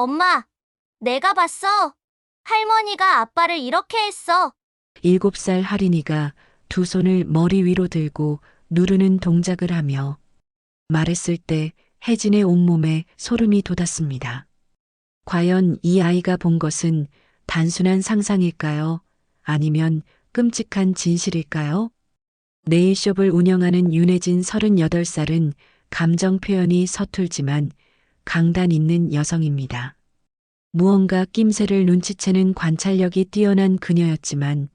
엄마, 내가 봤어. 할머니가 아빠를 이렇게 했어. 7살 할인이가 두 손을 머리 위로 들고 누르는 동작을 하며 말했을 때 혜진의 온몸에 소름이 돋았습니다. 과연 이 아이가 본 것은 단순한 상상일까요? 아니면 끔찍한 진실일까요? 네일숍을 운영하는 윤혜진 38살은 감정 표현이 서툴지만 강단 있는 여성입니다. 무언가 낌새를 눈치채는 관찰력이 뛰어난 그녀였지만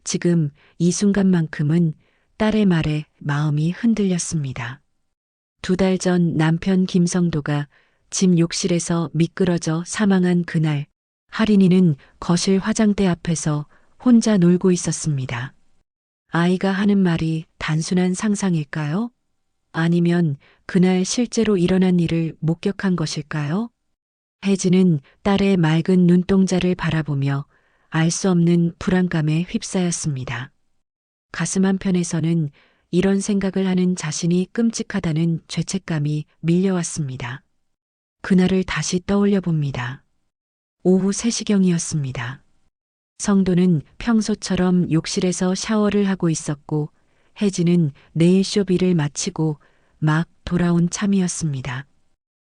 지금 이 순간만큼은 딸의 말에 마음이 흔들렸습니다. 2달 전 남편 김성도가 집 욕실에서 미끄러져 사망한 그날, 할인이는 거실 화장대 앞에서 혼자 놀고 있었습니다. 아이가 하는 말이 단순한 상상일까요? 아니면 그날 실제로 일어난 일을 목격한 것일까요? 혜진은 딸의 맑은 눈동자를 바라보며 알 수 없는 불안감에 휩싸였습니다. 가슴 한편에서는 이런 생각을 하는 자신이 끔찍하다는 죄책감이 밀려왔습니다. 그날을 다시 떠올려 봅니다. 오후 3시경이었습니다. 성도는 평소처럼 욕실에서 샤워를 하고 있었고 혜진은 네일숍 일을 마치고 막 돌아온 참이었습니다.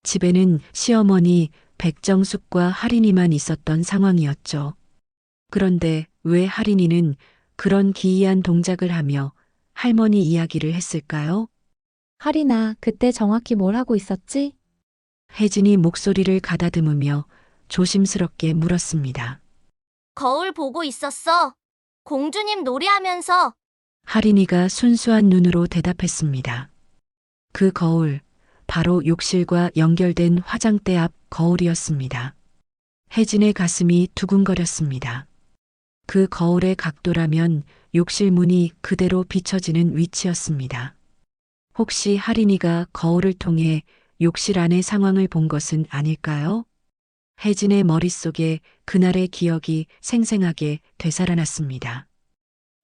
집에는 시어머니 백정숙과 할인이만 있었던 상황이었죠. 그런데 왜 할인이는 그런 기이한 동작을 하며 할머니 이야기를 했을까요? 할인아, 그때 정확히 뭘 하고 있었지? 혜진이 목소리를 가다듬으며 조심스럽게 물었습니다. 거울 보고 있었어. 공주님 놀이하면서. 할인이가 순수한 눈으로 대답했습니다. 그 거울, 바로 욕실과 연결된 화장대 앞 거울이었습니다. 혜진의 가슴이 두근거렸습니다. 그 거울의 각도라면 욕실 문이 그대로 비춰지는 위치였습니다. 혹시 할인이가 거울을 통해 욕실 안의 상황을 본 것은 아닐까요? 혜진의 머릿속에 그날의 기억이 생생하게 되살아났습니다.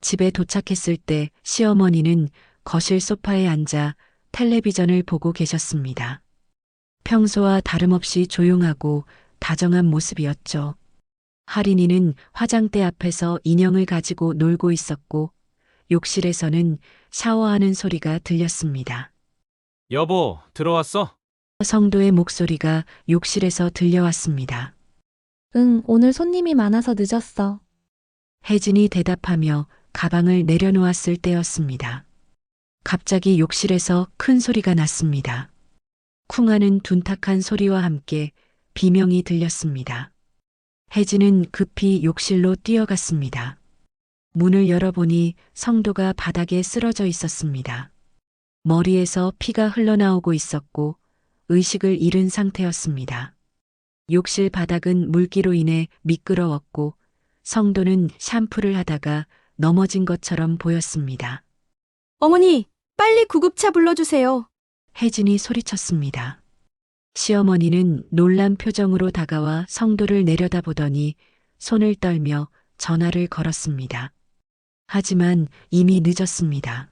집에 도착했을 때 시어머니는 거실 소파에 앉아 텔레비전을 보고 계셨습니다. 평소와 다름없이 조용하고 다정한 모습이었죠. 할인이는 화장대 앞에서 인형을 가지고 놀고 있었고 욕실에서는 샤워하는 소리가 들렸습니다. 여보, 들어왔어? 성도의 목소리가 욕실에서 들려왔습니다. 응, 오늘 손님이 많아서 늦었어. 혜진이 대답하며 가방을 내려놓았을 때였습니다. 갑자기 욕실에서 큰 소리가 났습니다. 쿵하는 둔탁한 소리와 함께 비명이 들렸습니다. 혜진은 급히 욕실로 뛰어갔습니다. 문을 열어보니 성도가 바닥에 쓰러져 있었습니다. 머리에서 피가 흘러나오고 있었고 의식을 잃은 상태였습니다. 욕실 바닥은 물기로 인해 미끄러웠고 성도는 샴푸를 하다가 넘어진 것처럼 보였습니다. 어머니, 빨리 구급차 불러주세요. 혜진이 소리쳤습니다. 시어머니는 놀란 표정으로 다가와 성도를 내려다보더니 손을 떨며 전화를 걸었습니다. 하지만 이미 늦었습니다.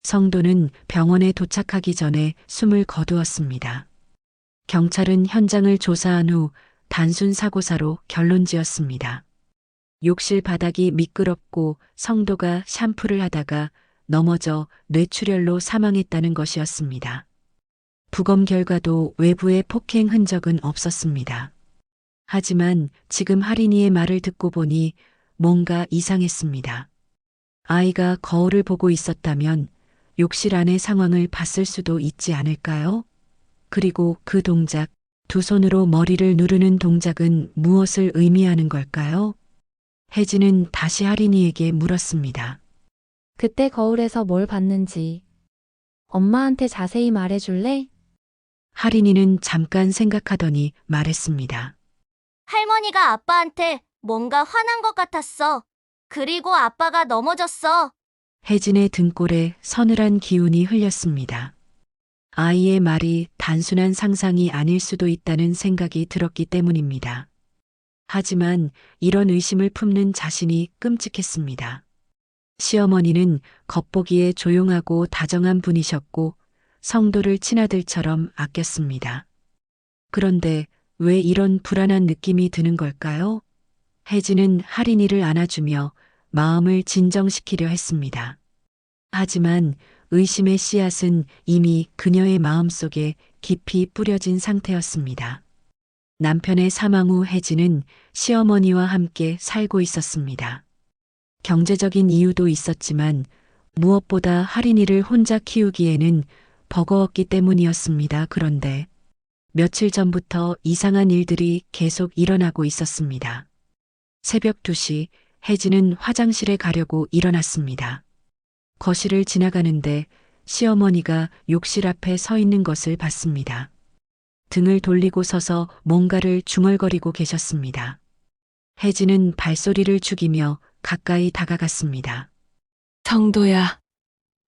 성도는 병원에 도착하기 전에 숨을 거두었습니다. 경찰은 현장을 조사한 후 단순 사고사로 결론 지었습니다. 욕실 바닥이 미끄럽고 성도가 샴푸를 하다가 넘어져 뇌출혈로 사망했다는 것이었습니다. 부검 결과도 외부에 폭행 흔적은 없었습니다. 하지만 지금 할인이의 말을 듣고 보니 뭔가 이상했습니다. 아이가 거울을 보고 있었다면 욕실 안의 상황을 봤을 수도 있지 않을까요? 그리고 그 동작, 두 손으로 머리를 누르는 동작은 무엇을 의미하는 걸까요? 혜진은 다시 할인이에게 물었습니다. 그때 거울에서 뭘 봤는지. 엄마한테 자세히 말해줄래? 할인이는 잠깐 생각하더니 말했습니다. 할머니가 아빠한테 뭔가 화난 것 같았어. 그리고 아빠가 넘어졌어. 혜진의 등골에 서늘한 기운이 흘렸습니다. 아이의 말이 단순한 상상이 아닐 수도 있다는 생각이 들었기 때문입니다. 하지만 이런 의심을 품는 자신이 끔찍했습니다. 시어머니는 겉보기에 조용하고 다정한 분이셨고 성도를 친아들처럼 아꼈습니다. 그런데 왜 이런 불안한 느낌이 드는 걸까요? 혜진은 할인이를 안아주며 마음을 진정시키려 했습니다. 하지만 의심의 씨앗은 이미 그녀의 마음속에 깊이 뿌려진 상태였습니다. 남편의 사망 후 혜진은 시어머니와 함께 살고 있었습니다. 경제적인 이유도 있었지만 무엇보다 할인이를 혼자 키우기에는 버거웠기 때문이었습니다. 그런데 며칠 전부터 이상한 일들이 계속 일어나고 있었습니다. 새벽 2시 혜진은 화장실에 가려고 일어났습니다. 거실을 지나가는데 시어머니가 욕실 앞에 서 있는 것을 봤습니다. 등을 돌리고 서서 뭔가를 중얼거리고 계셨습니다. 혜진은 발소리를 죽이며 가까이 다가갔습니다. 성도야,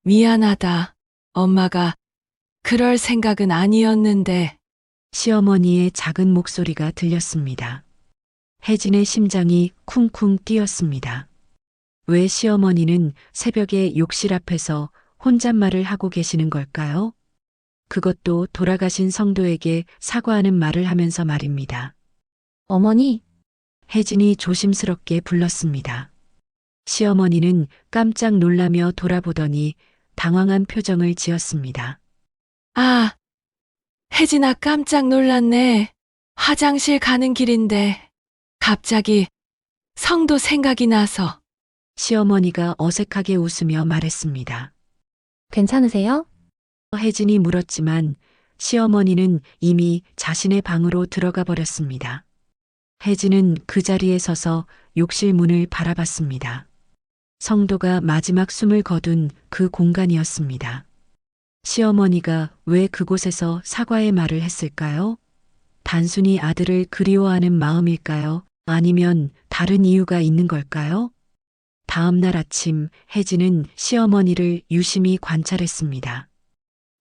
미안하다. 엄마가 그럴 생각은 아니었는데. 시어머니의 작은 목소리가 들렸습니다. 혜진의 심장이 쿵쿵 뛰었습니다. 왜 시어머니는 새벽에 욕실 앞에서 혼잣말을 하고 계시는 걸까요? 그것도 돌아가신 성도에게 사과하는 말을 하면서 말입니다. 어머니, 혜진이 조심스럽게 불렀습니다. 시어머니는 깜짝 놀라며 돌아보더니 당황한 표정을 지었습니다. 아, 혜진아 깜짝 놀랐네. 화장실 가는 길인데 갑자기 성도 생각이 나서. 시어머니가 어색하게 웃으며 말했습니다. 괜찮으세요? 혜진이 물었지만 시어머니는 이미 자신의 방으로 들어가 버렸습니다. 혜진은 그 자리에 서서 욕실 문을 바라봤습니다. 성도가 마지막 숨을 거둔 그 공간이었습니다. 시어머니가 왜 그곳에서 사과의 말을 했을까요? 단순히 아들을 그리워하는 마음일까요? 아니면 다른 이유가 있는 걸까요? 다음 날 아침 혜진은 시어머니를 유심히 관찰했습니다.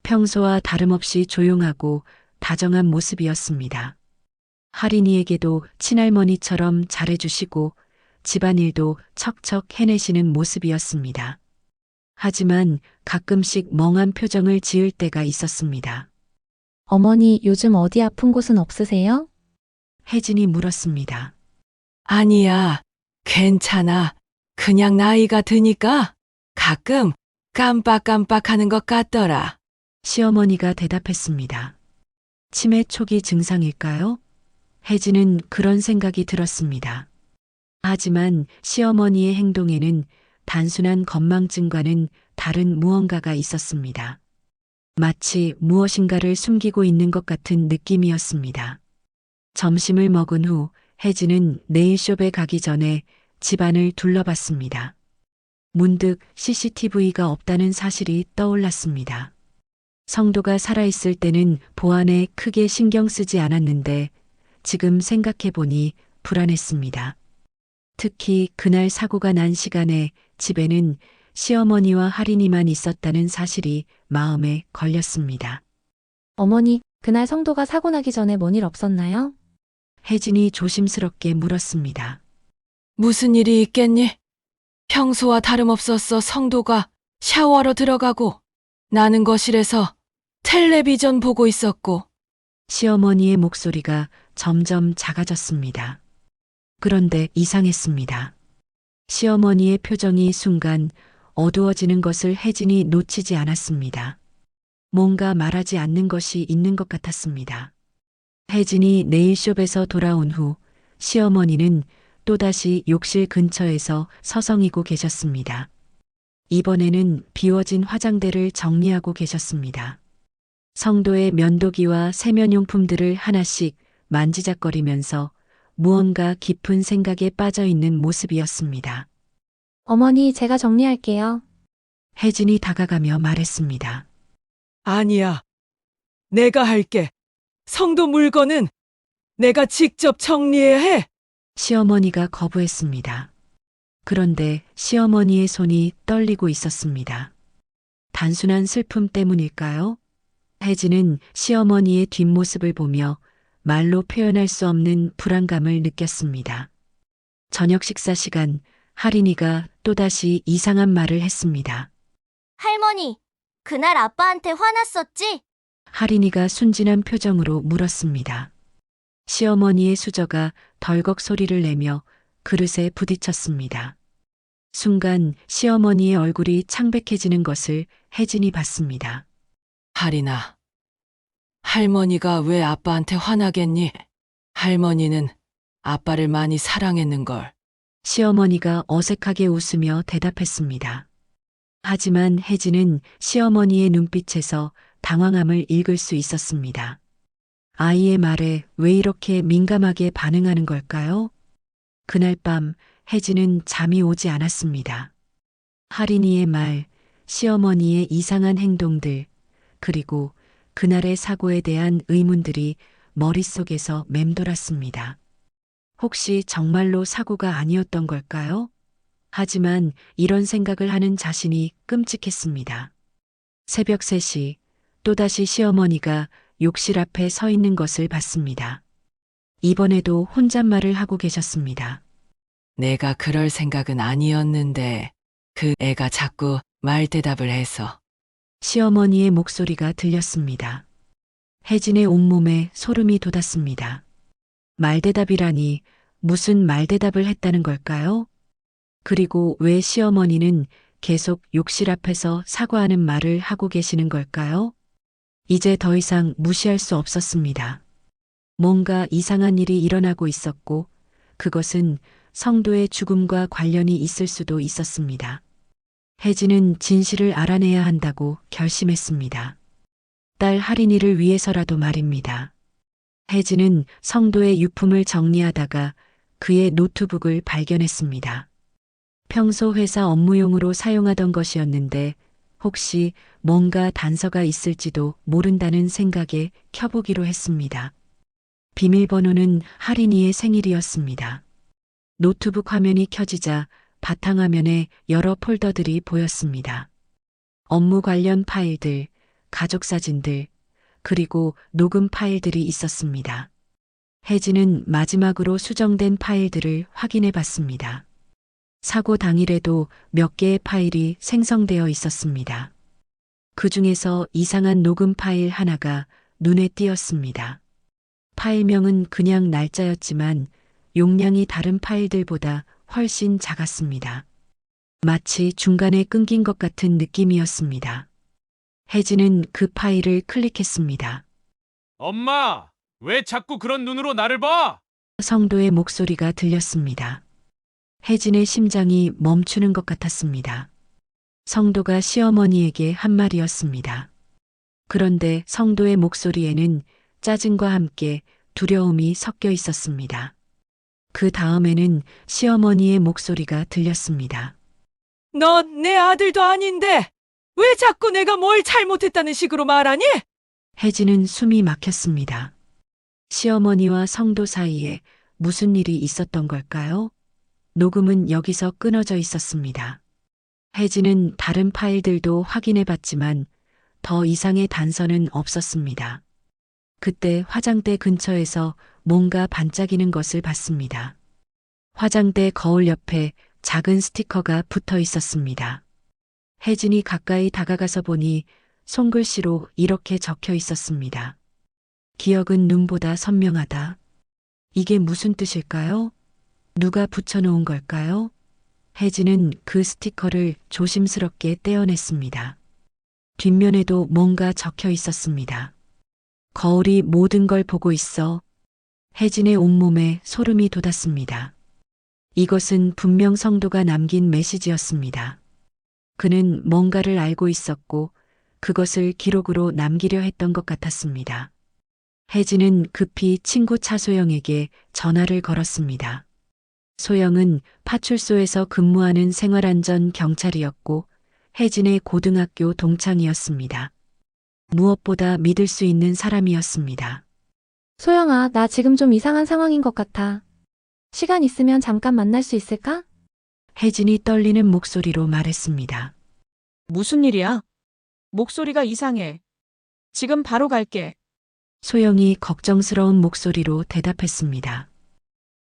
평소와 다름없이 조용하고 다정한 모습이었습니다. 할인이에게도 친할머니처럼 잘해주시고 집안일도 척척 해내시는 모습이었습니다. 하지만 가끔씩 멍한 표정을 지을 때가 있었습니다. 어머니, 요즘 어디 아픈 곳은 없으세요? 혜진이 물었습니다. 아니야, 괜찮아. 그냥 나이가 드니까 가끔 깜빡깜빡하는 것 같더라. 시어머니가 대답했습니다. 치매 초기 증상일까요? 혜진은 그런 생각이 들었습니다. 하지만 시어머니의 행동에는 단순한 건망증과는 다른 무언가가 있었습니다. 마치 무엇인가를 숨기고 있는 것 같은 느낌이었습니다. 점심을 먹은 후 혜진은 네일숍에 가기 전에 집안을 둘러봤습니다. 문득 CCTV가 없다는 사실이 떠올랐습니다. 성도가 살아있을 때는 보안에 크게 신경 쓰지 않았는데 지금 생각해보니 불안했습니다. 특히 그날 사고가 난 시간에 집에는 시어머니와 할인이만 있었다는 사실이 마음에 걸렸습니다. 어머니, 그날 성도가 사고 나기 전에 뭔 일 없었나요? 혜진이 조심스럽게 물었습니다. 무슨 일이 있겠니? 평소와 다름없었어. 성도가 샤워하러 들어가고 나는 거실에서 텔레비전 보고 있었고. 시어머니의 목소리가 점점 작아졌습니다. 그런데 이상했습니다. 시어머니의 표정이 순간 어두워지는 것을 혜진이 놓치지 않았습니다. 뭔가 말하지 않는 것이 있는 것 같았습니다. 혜진이 네일숍에서 돌아온 후 시어머니는 또다시 욕실 근처에서 서성이고 계셨습니다. 이번에는 비워진 화장대를 정리하고 계셨습니다. 성도의 면도기와 세면용품들을 하나씩 만지작거리면서 무언가 깊은 생각에 빠져 있는 모습이었습니다. 어머니, 제가 정리할게요. 혜진이 다가가며 말했습니다. 아니야. 내가 할게. 성도 물건은 내가 직접 정리해야 해. 시어머니가 거부했습니다. 그런데 시어머니의 손이 떨리고 있었습니다. 단순한 슬픔 때문일까요? 혜진은 시어머니의 뒷모습을 보며 말로 표현할 수 없는 불안감을 느꼈습니다. 저녁 식사 시간, 할인이가 또다시 이상한 말을 했습니다. 할머니, 그날 아빠한테 화났었지? 할인이가 순진한 표정으로 물었습니다. 시어머니의 수저가 덜컥 소리를 내며 그릇에 부딪혔습니다. 순간 시어머니의 얼굴이 창백해지는 것을 혜진이 봤습니다. 할인아, 할머니가 왜 아빠한테 화나겠니? 할머니는 아빠를 많이 사랑했는걸. 시어머니가 어색하게 웃으며 대답했습니다. 하지만 혜진은 시어머니의 눈빛에서 당황함을 읽을 수 있었습니다. 아이의 말에 왜 이렇게 민감하게 반응하는 걸까요? 그날 밤 혜진은 잠이 오지 않았습니다. 할인이의 말, 시어머니의 이상한 행동들, 그리고 그날의 사고에 대한 의문들이 머릿속에서 맴돌았습니다. 혹시 정말로 사고가 아니었던 걸까요? 하지만 이런 생각을 하는 자신이 끔찍했습니다. 새벽 3시, 또다시 시어머니가 욕실 앞에 서 있는 것을 봤습니다. 이번에도 혼잣말을 하고 계셨습니다. 내가 그럴 생각은 아니었는데 그 애가 자꾸 말 대답을 해서. 시어머니의 목소리가 들렸습니다. 혜진의 온몸에 소름이 돋았습니다. 말대답이라니 무슨 말대답을 했다는 걸까요? 그리고 왜 시어머니는 계속 욕실 앞에서 사과하는 말을 하고 계시는 걸까요? 이제 더 이상 무시할 수 없었습니다. 뭔가 이상한 일이 일어나고 있었고 그것은 성도의 죽음과 관련이 있을 수도 있었습니다. 혜진은 진실을 알아내야 한다고 결심했습니다. 딸 할인이를 위해서라도 말입니다. 혜진은 성도의 유품을 정리하다가 그의 노트북을 발견했습니다. 평소 회사 업무용으로 사용하던 것이었는데 혹시 뭔가 단서가 있을지도 모른다는 생각에 켜보기로 했습니다. 비밀번호는 할인이의 생일이었습니다. 노트북 화면이 켜지자 바탕화면에 여러 폴더들이 보였습니다. 업무 관련 파일들, 가족 사진들, 그리고 녹음 파일들이 있었습니다. 혜진은 마지막으로 수정된 파일들을 확인해 봤습니다. 사고 당일에도 몇 개의 파일이 생성되어 있었습니다. 그 중에서 이상한 녹음 파일 하나가 눈에 띄었습니다. 파일명은 그냥 날짜였지만 용량이 다른 파일들보다 훨씬 작았습니다. 마치 중간에 끊긴 것 같은 느낌이었습니다. 혜진은 그 파일을 클릭했습니다. 엄마, 왜 자꾸 그런 눈으로 나를 봐? 성도의 목소리가 들렸습니다. 혜진의 심장이 멈추는 것 같았습니다. 성도가 시어머니에게 한 말이었습니다. 그런데 성도의 목소리에는 짜증과 함께 두려움이 섞여 있었습니다. 그 다음에는 시어머니의 목소리가 들렸습니다. 넌 내 아들도 아닌데 왜 자꾸 내가 뭘 잘못했다는 식으로 말하니? 혜진은 숨이 막혔습니다. 시어머니와 성도 사이에 무슨 일이 있었던 걸까요? 녹음은 여기서 끊어져 있었습니다. 혜진은 다른 파일들도 확인해 봤지만 더 이상의 단서는 없었습니다. 그때 화장대 근처에서 뭔가 반짝이는 것을 봤습니다. 화장대 거울 옆에 작은 스티커가 붙어 있었습니다. 혜진이 가까이 다가가서 보니 손글씨로 이렇게 적혀 있었습니다. 기억은 눈보다 선명하다. 이게 무슨 뜻일까요? 누가 붙여놓은 걸까요? 혜진은 그 스티커를 조심스럽게 떼어냈습니다. 뒷면에도 뭔가 적혀 있었습니다. 거울이 모든 걸 보고 있어. 혜진의 온몸에 소름이 돋았습니다. 이것은 분명 성도가 남긴 메시지였습니다. 그는 뭔가를 알고 있었고 그것을 기록으로 남기려 했던 것 같았습니다. 혜진은 급히 친구 차소영에게 전화를 걸었습니다. 소영은 파출소에서 근무하는 생활안전 경찰이었고 혜진의 고등학교 동창이었습니다. 무엇보다 믿을 수 있는 사람이었습니다. 소영아, 나 지금 좀 이상한 상황인 것 같아. 시간 있으면 잠깐 만날 수 있을까? 혜진이 떨리는 목소리로 말했습니다. 무슨 일이야? 목소리가 이상해. 지금 바로 갈게. 소영이 걱정스러운 목소리로 대답했습니다.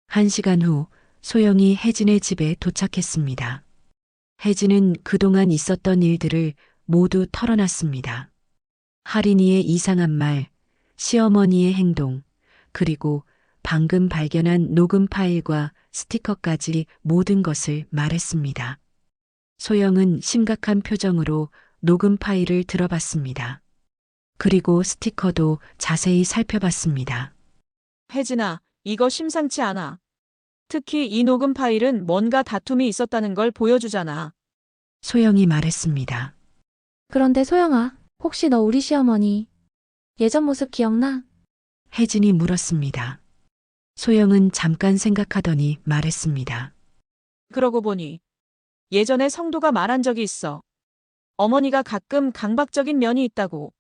1시간 후 소영이 혜진의 집에 도착했습니다. 혜진은 그동안 있었던 일들을 모두 털어놨습니다. 할인이의 이상한 말, 시어머니의 행동, 그리고 방금 발견한 녹음 파일과 스티커까지 모든 것을 말했습니다. 소영은 심각한 표정으로 녹음 파일을 들어봤습니다. 그리고 스티커도 자세히 살펴봤습니다. 혜진아, 이거 심상치 않아. 특히 이 녹음 파일은 뭔가 다툼이 있었다는 걸 보여주잖아. 소영이 말했습니다. 그런데 소영아, 혹시 너 우리 시어머니 예전 모습 기억나? 혜진이 물었습니다. 소영은 잠깐 생각하더니 말했습니다. 그러고 보니 예전에 성도가 말한 적이 있어. 어머니가 가끔 강박적인 면이 있다고.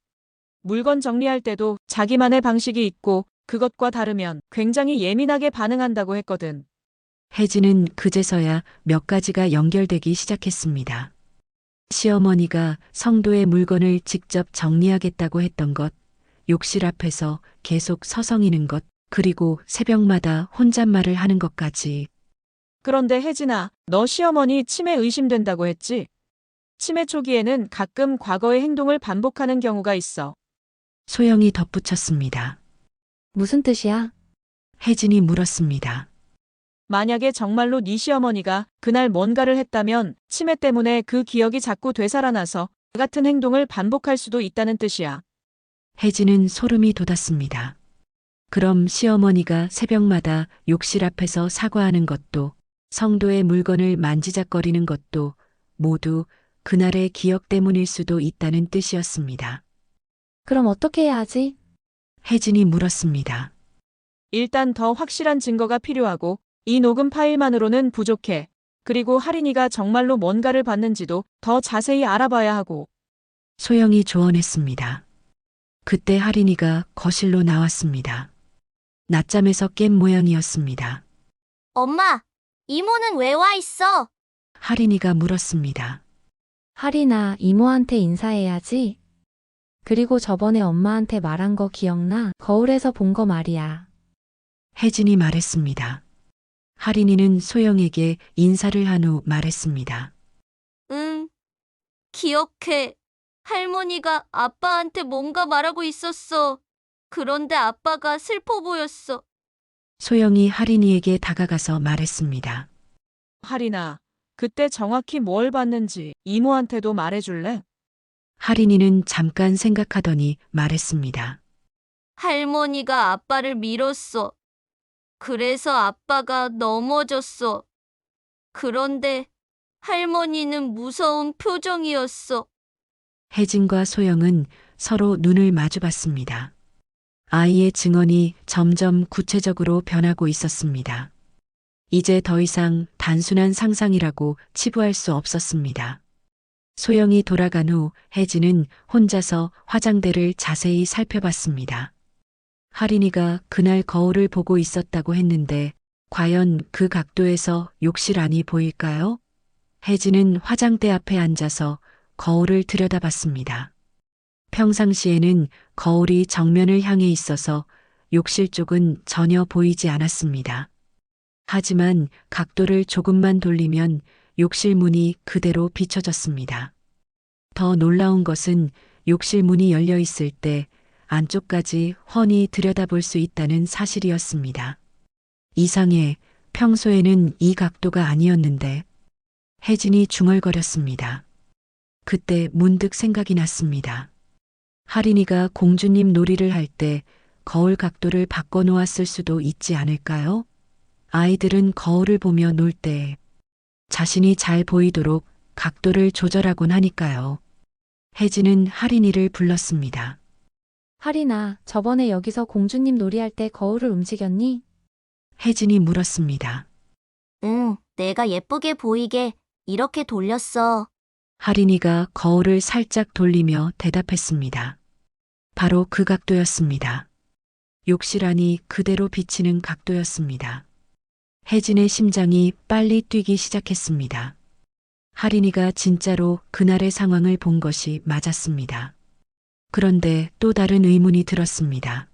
물건 정리할 때도 자기만의 방식이 있고 그것과 다르면 굉장히 예민하게 반응한다고 했거든. 혜진은 그제서야 몇 가지가 연결되기 시작했습니다. 시어머니가 성도의 물건을 직접 정리하겠다고 했던 것, 욕실 앞에서 계속 서성이는 것, 그리고 새벽마다 혼잣말을 하는 것까지. 그런데 혜진아, 너 시어머니 치매 의심된다고 했지? 치매 초기에는 가끔 과거의 행동을 반복하는 경우가 있어. 소영이 덧붙였습니다. 무슨 뜻이야? 혜진이 물었습니다. 만약에 정말로 네 시어머니가 그날 뭔가를 했다면 치매 때문에 그 기억이 자꾸 되살아나서 같은 행동을 반복할 수도 있다는 뜻이야. 혜진은 소름이 돋았습니다. 그럼 시어머니가 새벽마다 욕실 앞에서 사과하는 것도, 성도의 물건을 만지작거리는 것도 모두 그날의 기억 때문일 수도 있다는 뜻이었습니다. 그럼 어떻게 해야 하지? 혜진이 물었습니다. 일단 더 확실한 증거가 필요하고 이 녹음 파일만으로는 부족해. 그리고 할인이가 정말로 뭔가를 봤는지도 더 자세히 알아봐야 하고. 소영이 조언했습니다. 그때 할인이가 거실로 나왔습니다. 낮잠에서 깬 모양이었습니다. 엄마, 이모는 왜 와 있어? 할인이가 물었습니다. 할인아, 이모한테 인사해야지. 그리고 저번에 엄마한테 말한 거 기억나? 거울에서 본 거 말이야. 혜진이 말했습니다. 할인이는 소영에게 인사를 한 후 말했습니다. 응, 기억해. 할머니가 아빠한테 뭔가 말하고 있었어. 그런데 아빠가 슬퍼 보였어. 소영이 할인이에게 다가가서 말했습니다. 할인아, 그때 정확히 뭘 봤는지 이모한테도 말해줄래? 할인이는 잠깐 생각하더니 말했습니다. 할머니가 아빠를 밀었어. 그래서 아빠가 넘어졌어. 그런데 할머니는 무서운 표정이었어. 혜진과 소영은 서로 눈을 마주봤습니다. 아이의 증언이 점점 구체적으로 변하고 있었습니다. 이제 더 이상 단순한 상상이라고 치부할 수 없었습니다. 소영이 돌아간 후 혜진은 혼자서 화장대를 자세히 살펴봤습니다. 할인이가 그날 거울을 보고 있었다고 했는데 과연 그 각도에서 욕실 안이 보일까요? 혜진은 화장대 앞에 앉아서 거울을 들여다봤습니다. 평상시에는 거울이 정면을 향해 있어서 욕실 쪽은 전혀 보이지 않았습니다. 하지만 각도를 조금만 돌리면 욕실 문이 그대로 비춰졌습니다. 더 놀라운 것은 욕실 문이 열려 있을 때 안쪽까지 훤히 들여다볼 수 있다는 사실이었습니다. 이상해, 평소에는 이 각도가 아니었는데. 혜진이 중얼거렸습니다. 그때 문득 생각이 났습니다. 할인이가 공주님 놀이를 할 때 거울 각도를 바꿔 놓았을 수도 있지 않을까요? 아이들은 거울을 보며 놀 때 자신이 잘 보이도록 각도를 조절하곤 하니까요. 혜진은 할인이를 불렀습니다. 할인아, 저번에 여기서 공주님 놀이할 때 거울을 움직였니? 혜진이 물었습니다. 응, 내가 예쁘게 보이게 이렇게 돌렸어. 할인이가 거울을 살짝 돌리며 대답했습니다. 바로 그 각도였습니다. 욕실 안이 그대로 비치는 각도였습니다. 혜진의 심장이 빨리 뛰기 시작했습니다. 할인이가 진짜로 그날의 상황을 본 것이 맞았습니다. 그런데 또 다른 의문이 들었습니다.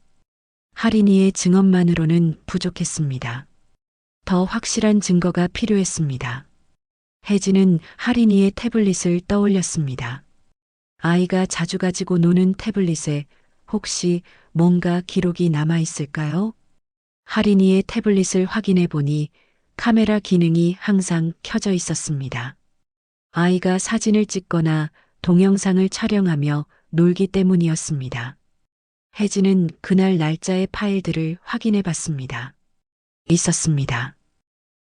할인이의 증언만으로는 부족했습니다. 더 확실한 증거가 필요했습니다. 혜진은 할인이의 태블릿을 떠올렸습니다. 아이가 자주 가지고 노는 태블릿에 혹시 뭔가 기록이 남아 있을까요? 할인이의 태블릿을 확인해 보니 카메라 기능이 항상 켜져 있었습니다. 아이가 사진을 찍거나 동영상을 촬영하며 놀기 때문이었습니다. 혜진은 그날 날짜의 파일들을 확인해 봤습니다. 있었습니다.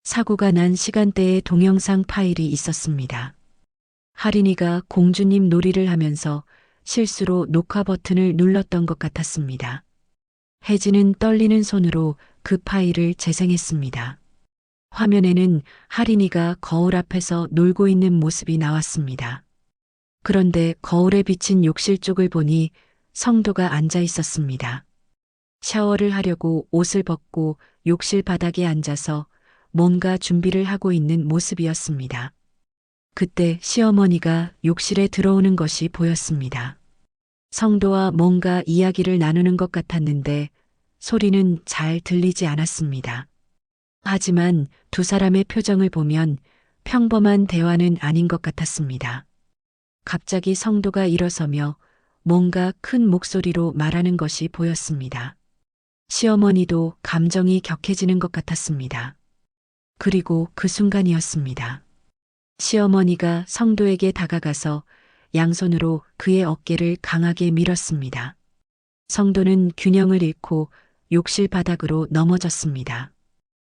사고가 난 시간대의 동영상 파일이 있었습니다. 할인이가 공주님 놀이를 하면서 실수로 녹화 버튼을 눌렀던 것 같았습니다. 혜진은 떨리는 손으로 그 파일을 재생했습니다. 화면에는 할인이가 거울 앞에서 놀고 있는 모습이 나왔습니다. 그런데 거울에 비친 욕실 쪽을 보니 성도가 앉아 있었습니다. 샤워를 하려고 옷을 벗고 욕실 바닥에 앉아서 뭔가 준비를 하고 있는 모습이었습니다. 그때 시어머니가 욕실에 들어오는 것이 보였습니다. 성도와 뭔가 이야기를 나누는 것 같았는데 소리는 잘 들리지 않았습니다. 하지만 두 사람의 표정을 보면 평범한 대화는 아닌 것 같았습니다. 갑자기 성도가 일어서며 뭔가 큰 목소리로 말하는 것이 보였습니다. 시어머니도 감정이 격해지는 것 같았습니다. 그리고 그 순간이었습니다. 시어머니가 성도에게 다가가서 양손으로 그의 어깨를 강하게 밀었습니다. 성도는 균형을 잃고 욕실 바닥으로 넘어졌습니다.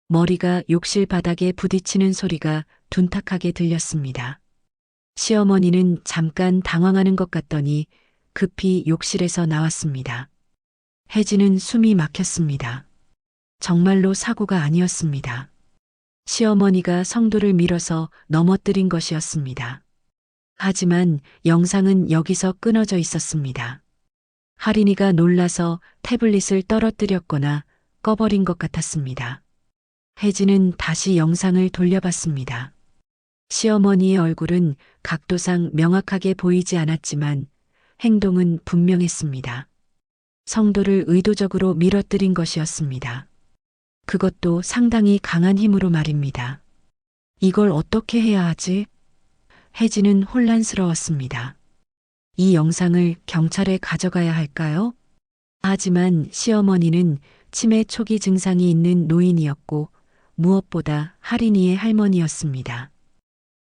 머리가 욕실 바닥에 부딪히는 소리가 둔탁하게 들렸습니다. 시어머니는 잠깐 당황하는 것 같더니 급히 욕실에서 나왔습니다. 혜진은 숨이 막혔습니다. 정말로 사고가 아니었습니다. 시어머니가 성도를 밀어서 넘어뜨린 것이었습니다. 하지만 영상은 여기서 끊어져 있었습니다. 할인이가 놀라서 태블릿을 떨어뜨렸거나 꺼버린 것 같았습니다. 혜진은 다시 영상을 돌려봤습니다. 시어머니의 얼굴은 각도상 명확하게 보이지 않았지만 행동은 분명했습니다. 성도를 의도적으로 밀어뜨린 것이었습니다. 그것도 상당히 강한 힘으로 말입니다. 이걸 어떻게 해야 하지? 혜진은 혼란스러웠습니다. 이 영상을 경찰에 가져가야 할까요? 하지만 시어머니는 치매 초기 증상이 있는 노인이었고 무엇보다 할인이의 할머니였습니다.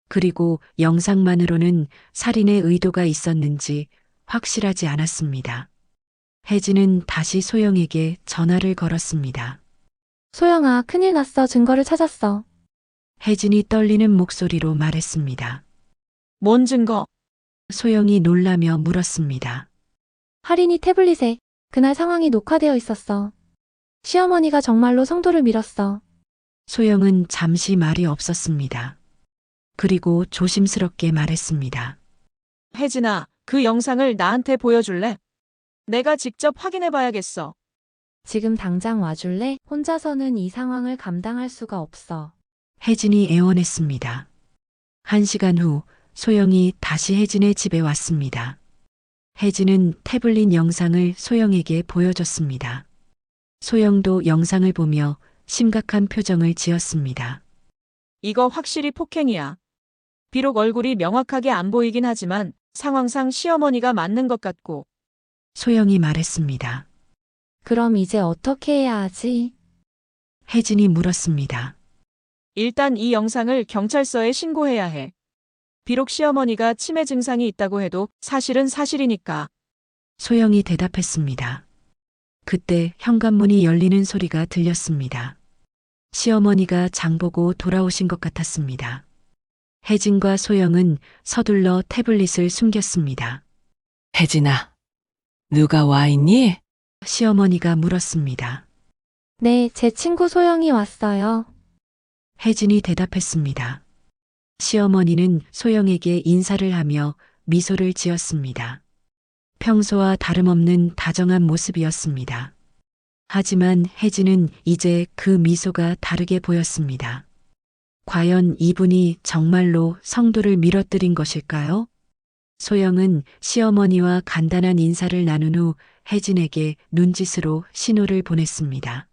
그리고 영상만으로는 살인의 의도가 있었는지 확실하지 않았습니다. 혜진은 다시 소영에게 전화를 걸었습니다. 소영아, 큰일 났어. 증거를 찾았어. 혜진이 떨리는 목소리로 말했습니다. 뭔 증거? 소영이 놀라며 물었습니다. 할인이 태블릿에 그날 상황이 녹화되어 있었어. 시어머니가 정말로 성도를 밀었어. 소영은 잠시 말이 없었습니다. 그리고 조심스럽게 말했습니다. 혜진아, 그 영상을 나한테 보여줄래? 내가 직접 확인해 봐야겠어. 지금 당장 와줄래? 혼자서는 이 상황을 감당할 수가 없어. 혜진이 애원했습니다. 1시간 후 소영이 다시 혜진의 집에 왔습니다. 혜진은 태블릿 영상을 소영에게 보여줬습니다. 소영도 영상을 보며 심각한 표정을 지었습니다. 이거 확실히 폭행이야. 비록 얼굴이 명확하게 안 보이긴 하지만 상황상 시어머니가 맞는 것 같고. 소영이 말했습니다. 그럼 이제 어떻게 해야 하지? 혜진이 물었습니다. 일단 이 영상을 경찰서에 신고해야 해. 비록 시어머니가 치매 증상이 있다고 해도 사실은 사실이니까. 소영이 대답했습니다. 그때 현관문이 열리는 소리가 들렸습니다. 시어머니가 장보고 돌아오신 것 같았습니다. 혜진과 소영은 서둘러 태블릿을 숨겼습니다. 혜진아, 누가 와 있니? 시어머니가 물었습니다. 네, 제 친구 소영이 왔어요. 혜진이 대답했습니다. 시어머니는 소영에게 인사를 하며 미소를 지었습니다. 평소와 다름없는 다정한 모습이었습니다. 하지만 혜진은 이제 그 미소가 다르게 보였습니다. 과연 이분이 정말로 성도를 밀어뜨린 것일까요? 소영은 시어머니와 간단한 인사를 나눈 후 혜진에게 눈짓으로 신호를 보냈습니다.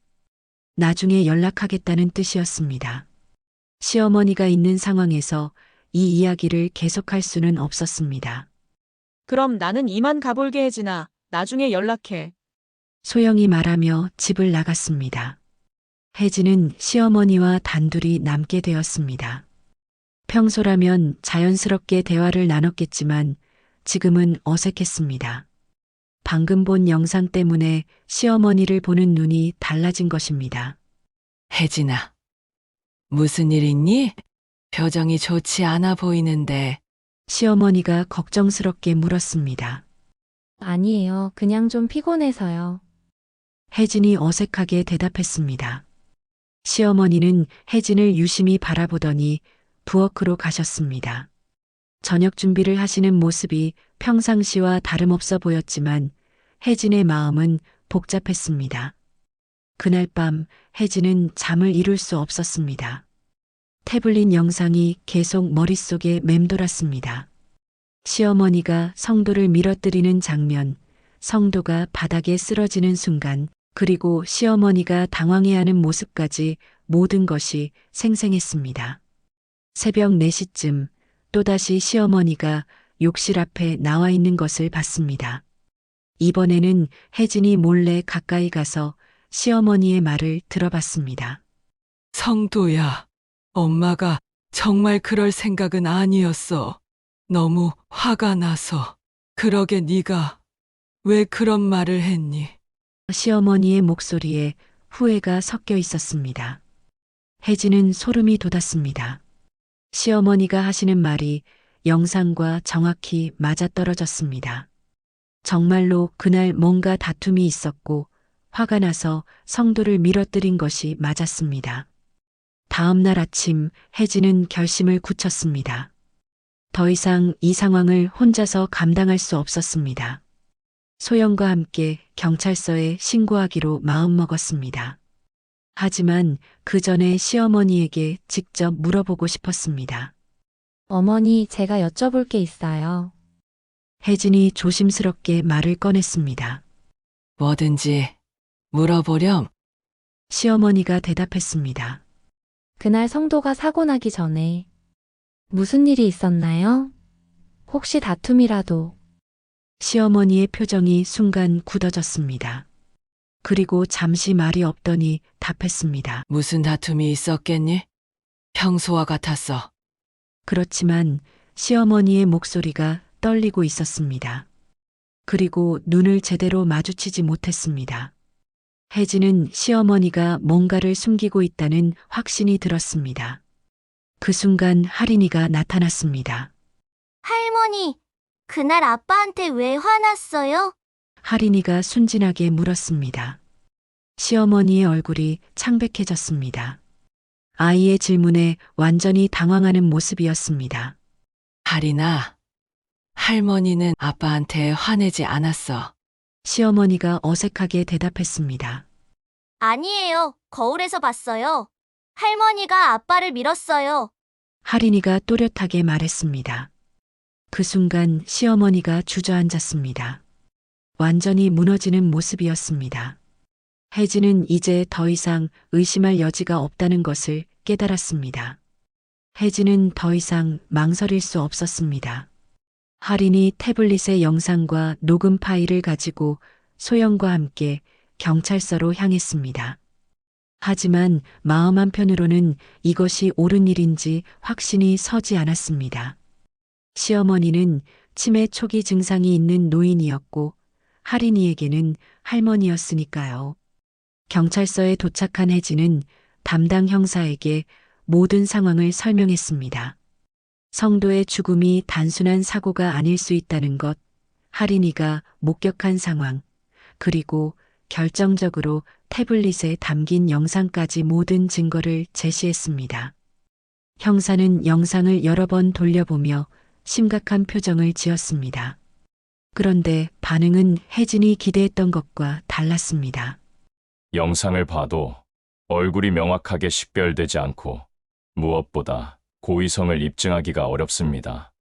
나중에 연락하겠다는 뜻이었습니다. 시어머니가 있는 상황에서 이 이야기를 계속할 수는 없었습니다. 그럼 나는 이만 가볼게 혜진아. 나중에 연락해. 소영이 말하며 집을 나갔습니다. 혜진은 시어머니와 단둘이 남게 되었습니다. 평소라면 자연스럽게 대화를 나눴겠지만 지금은 어색했습니다. 방금 본 영상 때문에 시어머니를 보는 눈이 달라진 것입니다. 혜진아, 무슨 일 있니? 표정이 좋지 않아 보이는데. 시어머니가 걱정스럽게 물었습니다. 아니에요. 그냥 좀 피곤해서요. 혜진이 어색하게 대답했습니다. 시어머니는 혜진을 유심히 바라보더니 부엌으로 가셨습니다. 저녁 준비를 하시는 모습이 평상시와 다름없어 보였지만 혜진의 마음은 복잡했습니다. 그날 밤 혜진은 잠을 이룰 수 없었습니다. 태블릿 영상이 계속 머릿속에 맴돌았습니다. 시어머니가 성도를 밀어뜨리는 장면, 성도가 바닥에 쓰러지는 순간, 그리고 시어머니가 당황해하는 모습까지 모든 것이 생생했습니다. 새벽 4시쯤 또다시 시어머니가 욕실 앞에 나와 있는 것을 봤습니다. 이번에는 혜진이 몰래 가까이 가서 시어머니의 말을 들어봤습니다. 성도야, 엄마가 정말 그럴 생각은 아니었어. 너무 화가 나서. 그러게 네가 왜 그런 말을 했니? 시어머니의 목소리에 후회가 섞여 있었습니다. 혜진은 소름이 돋았습니다. 시어머니가 하시는 말이 영상과 정확히 맞아떨어졌습니다. 정말로 그날 뭔가 다툼이 있었고 화가 나서 성도를 밀어뜨린 것이 맞았습니다. 다음 날 아침 혜진은 결심을 굳혔습니다. 더 이상 이 상황을 혼자서 감당할 수 없었습니다. 소영과 함께 경찰서에 신고하기로 마음먹었습니다. 하지만 그 전에 시어머니에게 직접 물어보고 싶었습니다. 어머니, 제가 여쭤볼 게 있어요. 혜진이 조심스럽게 말을 꺼냈습니다. 뭐든지 물어보렴. 시어머니가 대답했습니다. 그날 성도가 사고 나기 전에 무슨 일이 있었나요? 혹시 다툼이라도. 시어머니의 표정이 순간 굳어졌습니다. 그리고 잠시 말이 없더니 답했습니다. 무슨 다툼이 있었겠니? 평소와 같았어. 그렇지만 시어머니의 목소리가 떨리고 있었습니다. 그리고 눈을 제대로 마주치지 못했습니다. 혜진은 시어머니가 뭔가를 숨기고 있다는 확신이 들었습니다. 그 순간 할인이가 나타났습니다. 할머니, 그날 아빠한테 왜 화났어요? 할인이가 순진하게 물었습니다. 시어머니의 얼굴이 창백해졌습니다. 아이의 질문에 완전히 당황하는 모습이었습니다. 할인아, 할머니는 아빠한테 화내지 않았어. 시어머니가 어색하게 대답했습니다. 아니에요. 거울에서 봤어요. 할머니가 아빠를 밀었어요. 할인이가 또렷하게 말했습니다. 그 순간 시어머니가 주저앉았습니다. 완전히 무너지는 모습이었습니다. 혜진은 이제 더 이상 의심할 여지가 없다는 것을 깨달았습니다. 혜진은 더 이상 망설일 수 없었습니다. 할인이 태블릿의 영상과 녹음 파일을 가지고 소영과 함께 경찰서로 향했습니다. 하지만 마음 한편으로는 이것이 옳은 일인지 확신이 서지 않았습니다. 시어머니는 치매 초기 증상이 있는 노인이었고 할인이에게는 할머니였으니까요. 경찰서에 도착한 혜진은 담당 형사에게 모든 상황을 설명했습니다. 성도의 죽음이 단순한 사고가 아닐 수 있다는 것, 할인이가 목격한 상황, 그리고 결정적으로 태블릿에 담긴 영상까지 모든 증거를 제시했습니다. 형사는 영상을 여러 번 돌려보며 심각한 표정을 지었습니다. 그런데 반응은 혜진이 기대했던 것과 달랐습니다. 영상을 봐도 얼굴이 명확하게 식별되지 않고 무엇보다 고의성을 입증하기가 어렵습니다.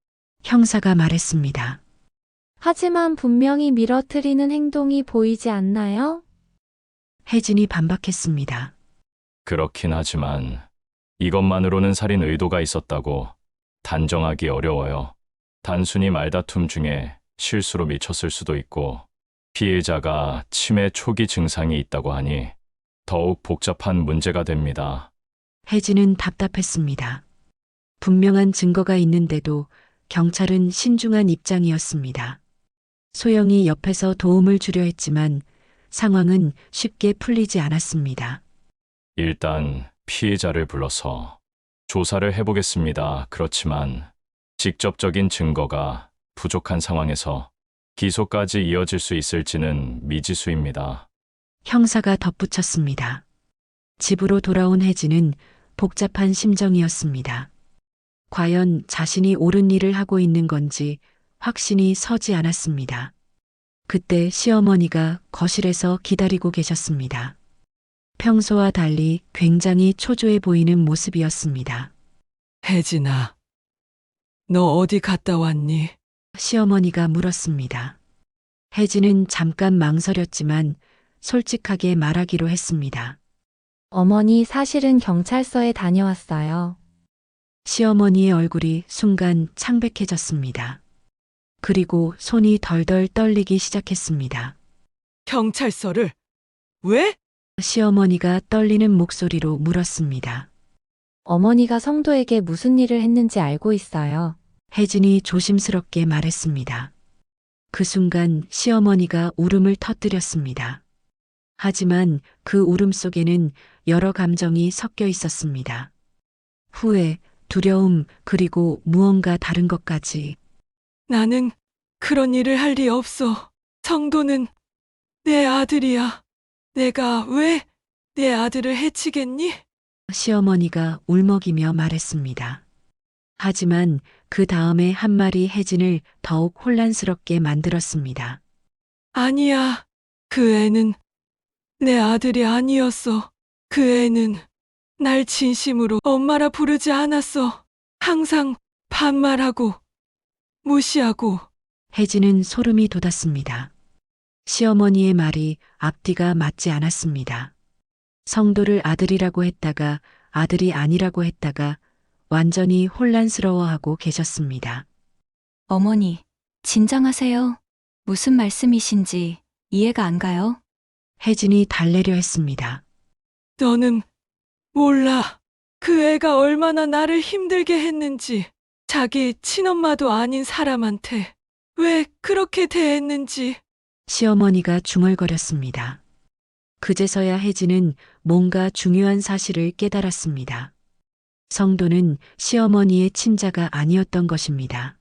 형사가 말했습니다. 하지만 분명히 밀어뜨리는 행동이 보이지 않나요? 혜진이 반박했습니다. 그렇긴 하지만 이것만으로는 살인 의도가 있었다고 단정하기 어려워요. 단순히 말다툼 중에 실수로 미쳤을 수도 있고 피해자가 치매 초기 증상이 있다고 하니 더욱 복잡한 문제가 됩니다. 혜진은 답답했습니다. 분명한 증거가 있는데도 경찰은 신중한 입장이었습니다. 소영이 옆에서 도움을 주려 했지만 상황은 쉽게 풀리지 않았습니다. 일단 피해자를 불러서 조사를 해보겠습니다. 그렇지만 직접적인 증거가 부족한 상황에서 기소까지 이어질 수 있을지는 미지수입니다. 형사가 덧붙였습니다. 집으로 돌아온 혜진은 복잡한 심정이었습니다. 과연 자신이 옳은 일을 하고 있는 건지 확신이 서지 않았습니다. 그때 시어머니가 거실에서 기다리고 계셨습니다. 평소와 달리 굉장히 초조해 보이는 모습이었습니다. 혜진아, 너 어디 갔다 왔니? 시어머니가 물었습니다. 혜진은 잠깐 망설였지만 솔직하게 말하기로 했습니다. 어머니 사실은 경찰서에 다녀왔어요. 시어머니의 얼굴이 순간 창백해졌습니다. 그리고 손이 덜덜 떨리기 시작했습니다. 경찰서를? 왜? 시어머니가 떨리는 목소리로 물었습니다. 어머니가 성도에게 무슨 일을 했는지 알고 있어요. 혜진이 조심스럽게 말했습니다. 그 순간 시어머니가 울음을 터뜨렸습니다. 하지만 그 울음 속에는 여러 감정이 섞여 있었습니다. 후회, 두려움, 그리고 무언가 다른 것까지. 나는 그런 일을 할 리 없어. 성도는 내 아들이야. 내가 왜 내 아들을 해치겠니? 시어머니가 울먹이며 말했습니다. 하지만 그 다음에 한 말이 혜진을 더욱 혼란스럽게 만들었습니다. 아니야. 그 애는 내 아들이 아니었어. 그 애는 날 진심으로 엄마라 부르지 않았어. 항상 반말하고 무시하고. 혜진은 소름이 돋았습니다. 시어머니의 말이 앞뒤가 맞지 않았습니다. 성도를 아들이라고 했다가 아들이 아니라고 했다가 완전히 혼란스러워하고 계셨습니다. 어머니, 진정하세요. 무슨 말씀이신지 이해가 안 가요? 혜진이 달래려 했습니다. 너는 몰라. 그 애가 얼마나 나를 힘들게 했는지. 자기 친엄마도 아닌 사람한테 왜 그렇게 대했는지. 시어머니가 중얼거렸습니다. 그제서야 혜진은 뭔가 중요한 사실을 깨달았습니다. 성도는 시어머니의 친자가 아니었던 것입니다.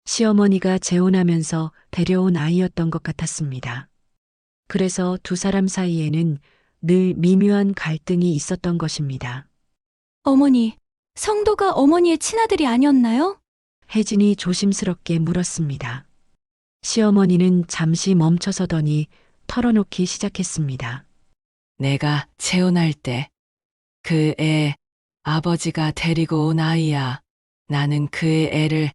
시어머니가 재혼하면서 데려온 아이였던 것 같았습니다. 그래서 두 사람 사이에는 늘 미묘한 갈등이 있었던 것입니다. 어머니, 성도가 어머니의 친아들이 아니었나요? 혜진이 조심스럽게 물었습니다. 시어머니는 잠시 멈춰서더니 털어놓기 시작했습니다. 내가 재혼할 때 그 애 아버지가 데리고 온 아이야. 나는 그 애를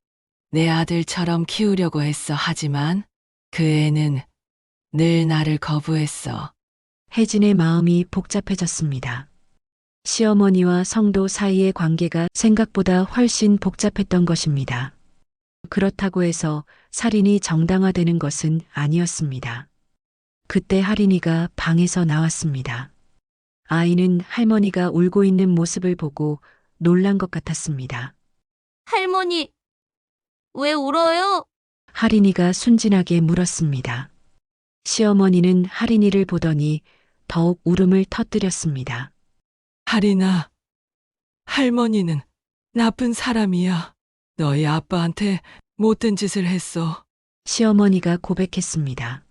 내 아들처럼 키우려고 했어. 하지만 그 애는 늘 나를 거부했어. 혜진의 마음이 복잡해졌습니다. 시어머니와 성도 사이의 관계가 생각보다 훨씬 복잡했던 것입니다. 그렇다고 해서 살인이 정당화되는 것은 아니었습니다. 그때 할인이가 방에서 나왔습니다. 아이는 할머니가 울고 있는 모습을 보고 놀란 것 같았습니다. 할머니, 왜 울어요? 할인이가 순진하게 물었습니다. 시어머니는 할인이를 보더니 더욱 울음을 터뜨렸습니다. 할인아, 할머니는 나쁜 사람이야. 너희 아빠한테 못된 짓을 했어. 시어머니가 고백했습니다.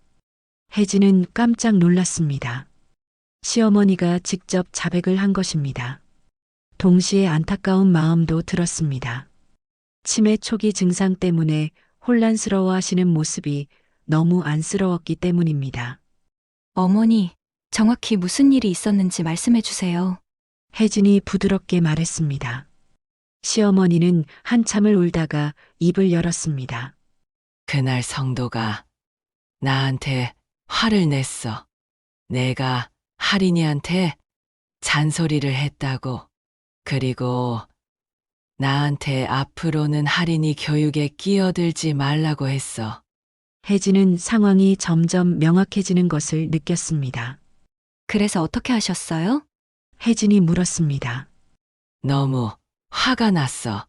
혜진은 깜짝 놀랐습니다. 시어머니가 직접 자백을 한 것입니다. 동시에 안타까운 마음도 들었습니다. 치매 초기 증상 때문에 혼란스러워 하시는 모습이 너무 안쓰러웠기 때문입니다. 어머니, 정확히 무슨 일이 있었는지 말씀해 주세요. 혜진이 부드럽게 말했습니다. 시어머니는 한참을 울다가 입을 열었습니다. 그날 성도가 나한테 화를 냈어. 내가 할인이한테 잔소리를 했다고. 그리고 나한테 앞으로는 할인이 교육에 끼어들지 말라고 했어. 혜진은 상황이 점점 명확해지는 것을 느꼈습니다. 그래서 어떻게 하셨어요? 혜진이 물었습니다. 너무 화가 났어.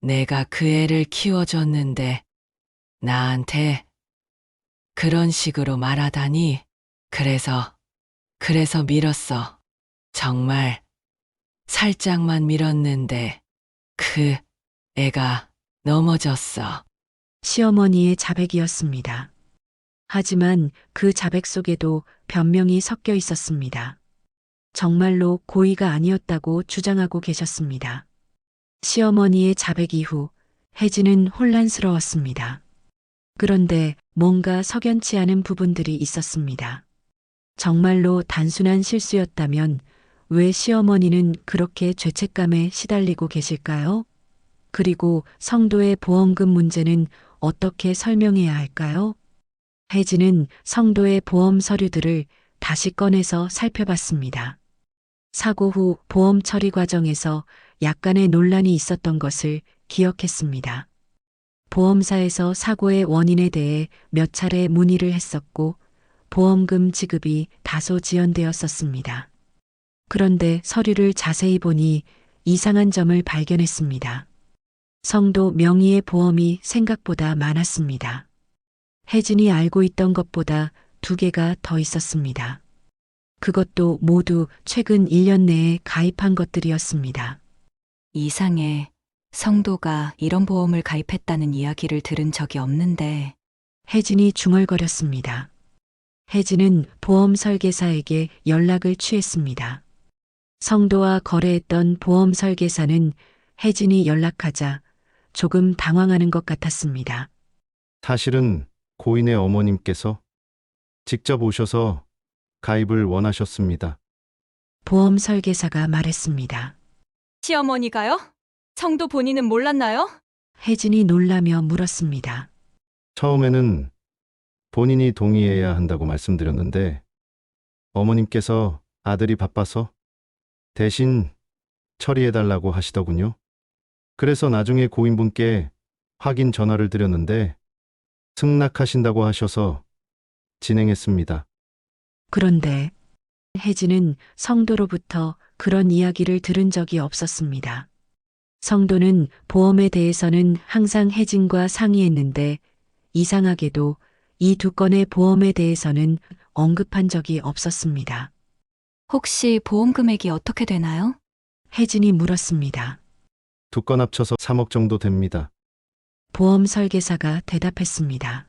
내가 그 애를 키워줬는데 나한테 그런 식으로 말하다니. 그래서 밀었어. 정말 살짝만 밀었는데 그 애가 넘어졌어. 시어머니의 자백이었습니다. 하지만 그 자백 속에도 변명이 섞여 있었습니다. 정말로 고의가 아니었다고 주장하고 계셨습니다. 시어머니의 자백 이후 혜진은 혼란스러웠습니다. 그런데 뭔가 석연치 않은 부분들이 있었습니다. 정말로 단순한 실수였다면 왜 시어머니는 그렇게 죄책감에 시달리고 계실까요? 그리고 성도의 보험금 문제는 어떻게 설명해야 할까요? 혜진은 성도의 보험 서류들을 다시 꺼내서 살펴봤습니다. 사고 후 보험 처리 과정에서 약간의 논란이 있었던 것을 기억했습니다. 보험사에서 사고의 원인에 대해 몇 차례 문의를 했었고 보험금 지급이 다소 지연되었었습니다. 그런데 서류를 자세히 보니 이상한 점을 발견했습니다. 성도 명의의 보험이 생각보다 많았습니다. 혜진이 알고 있던 것보다 2개가 더 있었습니다. 그것도 모두 최근 1년 내에 가입한 것들이었습니다. 이상해. 성도가 이런 보험을 가입했다는 이야기를 들은 적이 없는데. 혜진이 중얼거렸습니다. 혜진은 보험 설계사에게 연락을 취했습니다. 성도와 거래했던 보험 설계사는 혜진이 연락하자 조금 당황하는 것 같았습니다. 사실은 고인의 어머님께서 직접 오셔서 가입을 원하셨습니다. 보험 설계사가 말했습니다. 시어머니가요? 성도 본인은 몰랐나요? 혜진이 놀라며 물었습니다. 처음에는 본인이 동의해야 한다고 말씀드렸는데 어머님께서 아들이 바빠서 대신 처리해달라고 하시더군요. 그래서 나중에 고인분께 확인 전화를 드렸는데 승낙하신다고 하셔서 진행했습니다. 그런데 혜진은 성도로부터 그런 이야기를 들은 적이 없었습니다. 성도는 보험에 대해서는 항상 혜진과 상의했는데 이상하게도 이 2건의 보험에 대해서는 언급한 적이 없었습니다. 혹시 보험 금액이 어떻게 되나요? 혜진이 물었습니다. 2건 합쳐서 3억 정도 됩니다. 보험 설계사가 대답했습니다.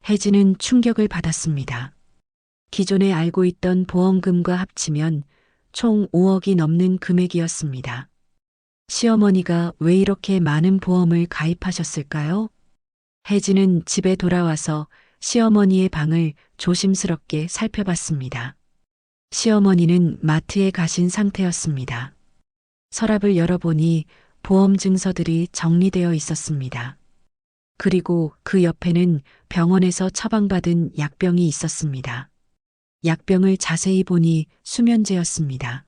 혜진은 충격을 받았습니다. 기존에 알고 있던 보험금과 합치면 총 5억이 넘는 금액이었습니다. 시어머니가 왜 이렇게 많은 보험을 가입하셨을까요? 혜진은 집에 돌아와서 시어머니의 방을 조심스럽게 살펴봤습니다. 시어머니는 마트에 가신 상태였습니다. 서랍을 열어보니 보험 증서들이 정리되어 있었습니다. 그리고 그 옆에는 병원에서 처방받은 약병이 있었습니다. 약병을 자세히 보니 수면제였습니다.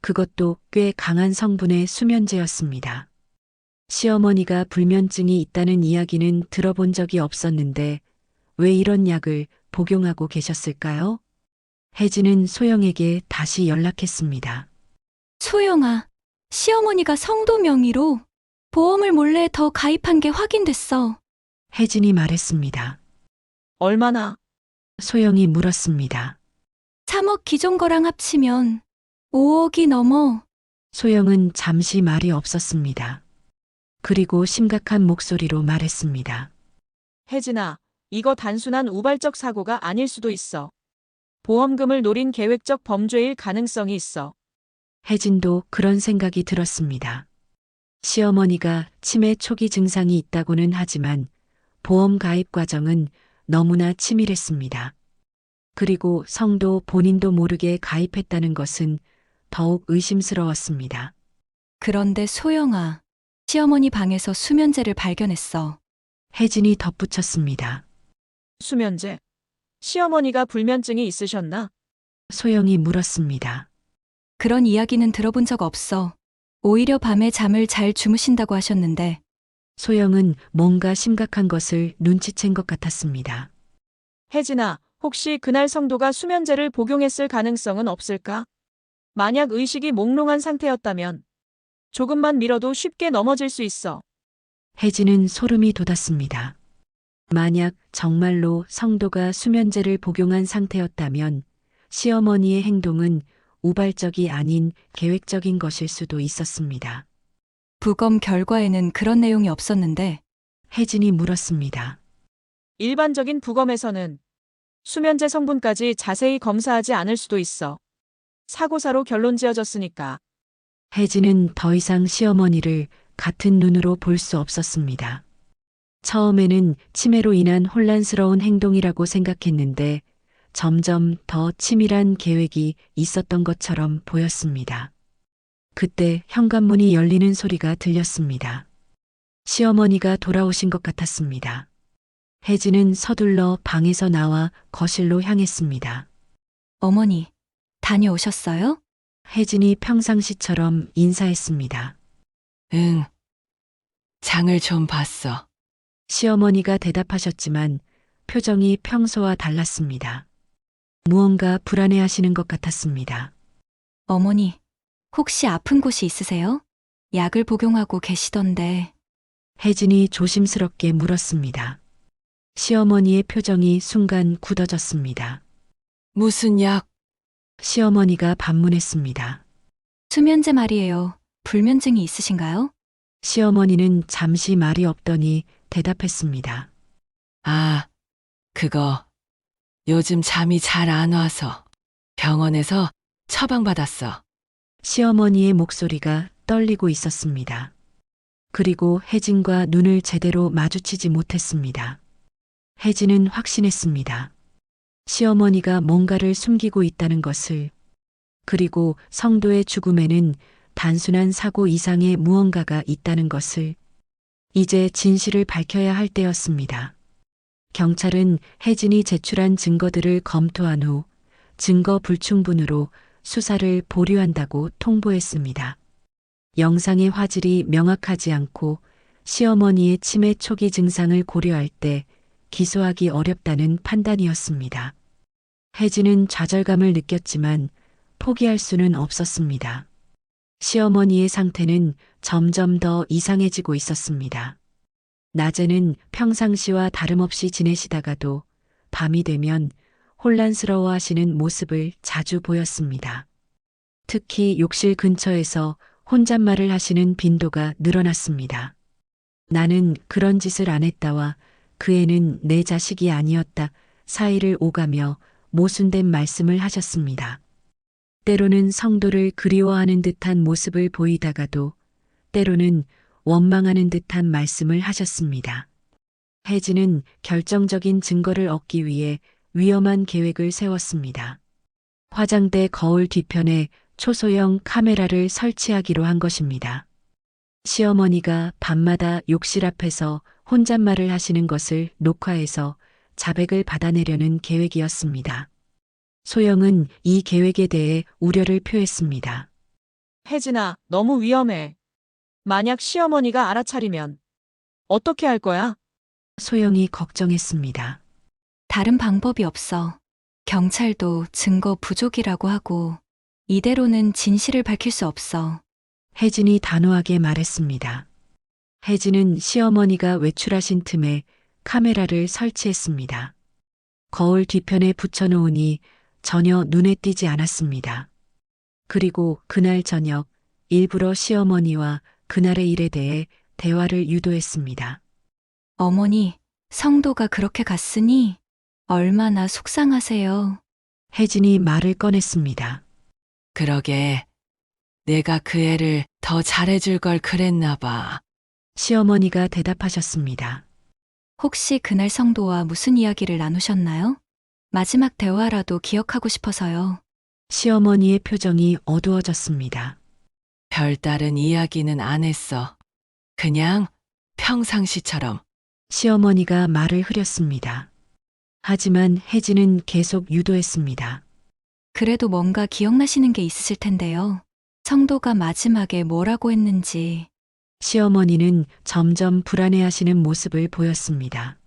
그것도 꽤 강한 성분의 수면제였습니다. 시어머니가 불면증이 있다는 이야기는 들어본 적이 없었는데 왜 이런 약을 복용하고 계셨을까요? 혜진은 소영에게 다시 연락했습니다. 소영아, 시어머니가 성도 명의로 보험을 몰래 더 가입한 게 확인됐어. 혜진이 말했습니다. 얼마나? 소영이 물었습니다. 3억 기존 거랑 합치면 5억이 넘어. 소영은 잠시 말이 없었습니다. 그리고 심각한 목소리로 말했습니다. 혜진아, 이거 단순한 우발적 사고가 아닐 수도 있어. 보험금을 노린 계획적 범죄일 가능성이 있어. 혜진도 그런 생각이 들었습니다. 시어머니가 치매 초기 증상이 있다고는 하지만 보험 가입 과정은 너무나 치밀했습니다. 그리고 성도 본인도 모르게 가입했다는 것은 더욱 의심스러웠습니다. 그런데 소영아, 시어머니 방에서 수면제를 발견했어. 혜진이 덧붙였습니다. 수면제. 시어머니가 불면증이 있으셨나? 소영이 물었습니다. 그런 이야기는 들어본 적 없어. 오히려 밤에 잠을 잘 주무신다고 하셨는데. 소영은 뭔가 심각한 것을 눈치챈 것 같았습니다. 혜진아, 혹시 그날 성도가 수면제를 복용했을 가능성은 없을까? 만약 의식이 몽롱한 상태였다면 조금만 밀어도 쉽게 넘어질 수 있어. 혜진은 소름이 돋았습니다. 만약 정말로 성도가 수면제를 복용한 상태였다면 시어머니의 행동은 우발적이 아닌 계획적인 것일 수도 있었습니다. 부검 결과에는 그런 내용이 없었는데 혜진이 물었습니다. 일반적인 부검에서는 수면제 성분까지 자세히 검사하지 않을 수도 있어. 사고사로 결론 지어졌으니까. 혜진은 더 이상 시어머니를 같은 눈으로 볼 수 없었습니다. 처음에는 치매로 인한 혼란스러운 행동이라고 생각했는데 점점 더 치밀한 계획이 있었던 것처럼 보였습니다. 그때 현관문이 열리는 소리가 들렸습니다. 시어머니가 돌아오신 것 같았습니다. 혜진은 서둘러 방에서 나와 거실로 향했습니다. 어머니, 다녀오셨어요? 혜진이 평상시처럼 인사했습니다. 응. 장을 좀 봤어. 시어머니가 대답하셨지만 표정이 평소와 달랐습니다. 무언가 불안해하시는 것 같았습니다. 어머니, 혹시 아픈 곳이 있으세요? 약을 복용하고 계시던데. 혜진이 조심스럽게 물었습니다. 시어머니의 표정이 순간 굳어졌습니다. 무슨 약? 시어머니가 반문했습니다. 수면제 말이에요. 불면증이 있으신가요? 시어머니는 잠시 말이 없더니 대답했습니다. 아, 그거. 요즘 잠이 잘 안 와서 병원에서 처방받았어. 시어머니의 목소리가 떨리고 있었습니다. 그리고 혜진과 눈을 제대로 마주치지 못했습니다. 혜진은 확신했습니다. 시어머니가 뭔가를 숨기고 있다는 것을, 그리고 성도의 죽음에는 단순한 사고 이상의 무언가가 있다는 것을, 이제 진실을 밝혀야 할 때였습니다. 경찰은 혜진이 제출한 증거들을 검토한 후 증거 불충분으로 수사를 보류한다고 통보했습니다. 영상의 화질이 명확하지 않고 시어머니의 치매 초기 증상을 고려할 때 기소하기 어렵다는 판단이었습니다. 혜진은 좌절감을 느꼈지만 포기할 수는 없었습니다. 시어머니의 상태는 점점 더 이상해지고 있었습니다. 낮에는 평상시와 다름없이 지내시다가도 밤이 되면 혼란스러워 하시는 모습을 자주 보였습니다. 특히 욕실 근처에서 혼잣말을 하시는 빈도가 늘어났습니다. 나는 그런 짓을 안 했다와 그 애는 내 자식이 아니었다 사이를 오가며 모순된 말씀을 하셨습니다. 때로는 성도를 그리워하는 듯한 모습을 보이다가도 때로는 원망하는 듯한 말씀을 하셨습니다. 혜진은 결정적인 증거를 얻기 위해 위험한 계획을 세웠습니다. 화장대 거울 뒤편에 초소형 카메라를 설치하기로 한 것입니다. 시어머니가 밤마다 욕실 앞에서 혼잣말을 하시는 것을 녹화해서 자백을 받아내려는 계획이었습니다. 소영은 이 계획에 대해 우려를 표했습니다. 혜진아, 너무 위험해. 만약 시어머니가 알아차리면 어떻게 할 거야? 소영이 걱정했습니다. 다른 방법이 없어. 경찰도 증거 부족이라고 하고 이대로는 진실을 밝힐 수 없어. 혜진이 단호하게 말했습니다. 혜진은 시어머니가 외출하신 틈에 카메라를 설치했습니다. 거울 뒤편에 붙여놓으니 전혀 눈에 띄지 않았습니다. 그리고 그날 저녁 일부러 시어머니와 그날의 일에 대해 대화를 유도했습니다. 어머니, 성도가 그렇게 갔으니 얼마나 속상하세요. 혜진이 말을 꺼냈습니다. 그러게. 내가 그 애를 더 잘해줄 걸 그랬나 봐. 시어머니가 대답하셨습니다. 혹시 그날 성도와 무슨 이야기를 나누셨나요? 마지막 대화라도 기억하고 싶어서요. 시어머니의 표정이 어두워졌습니다. 별다른 이야기는 안 했어. 그냥 평상시처럼. 시어머니가 말을 흐렸습니다. 하지만 혜진은 계속 유도했습니다. 그래도 뭔가 기억나시는 게 있으실 텐데요. 성도가 마지막에 뭐라고 했는지. 시어머니는 점점 불안해하시는 모습을 보였습니다.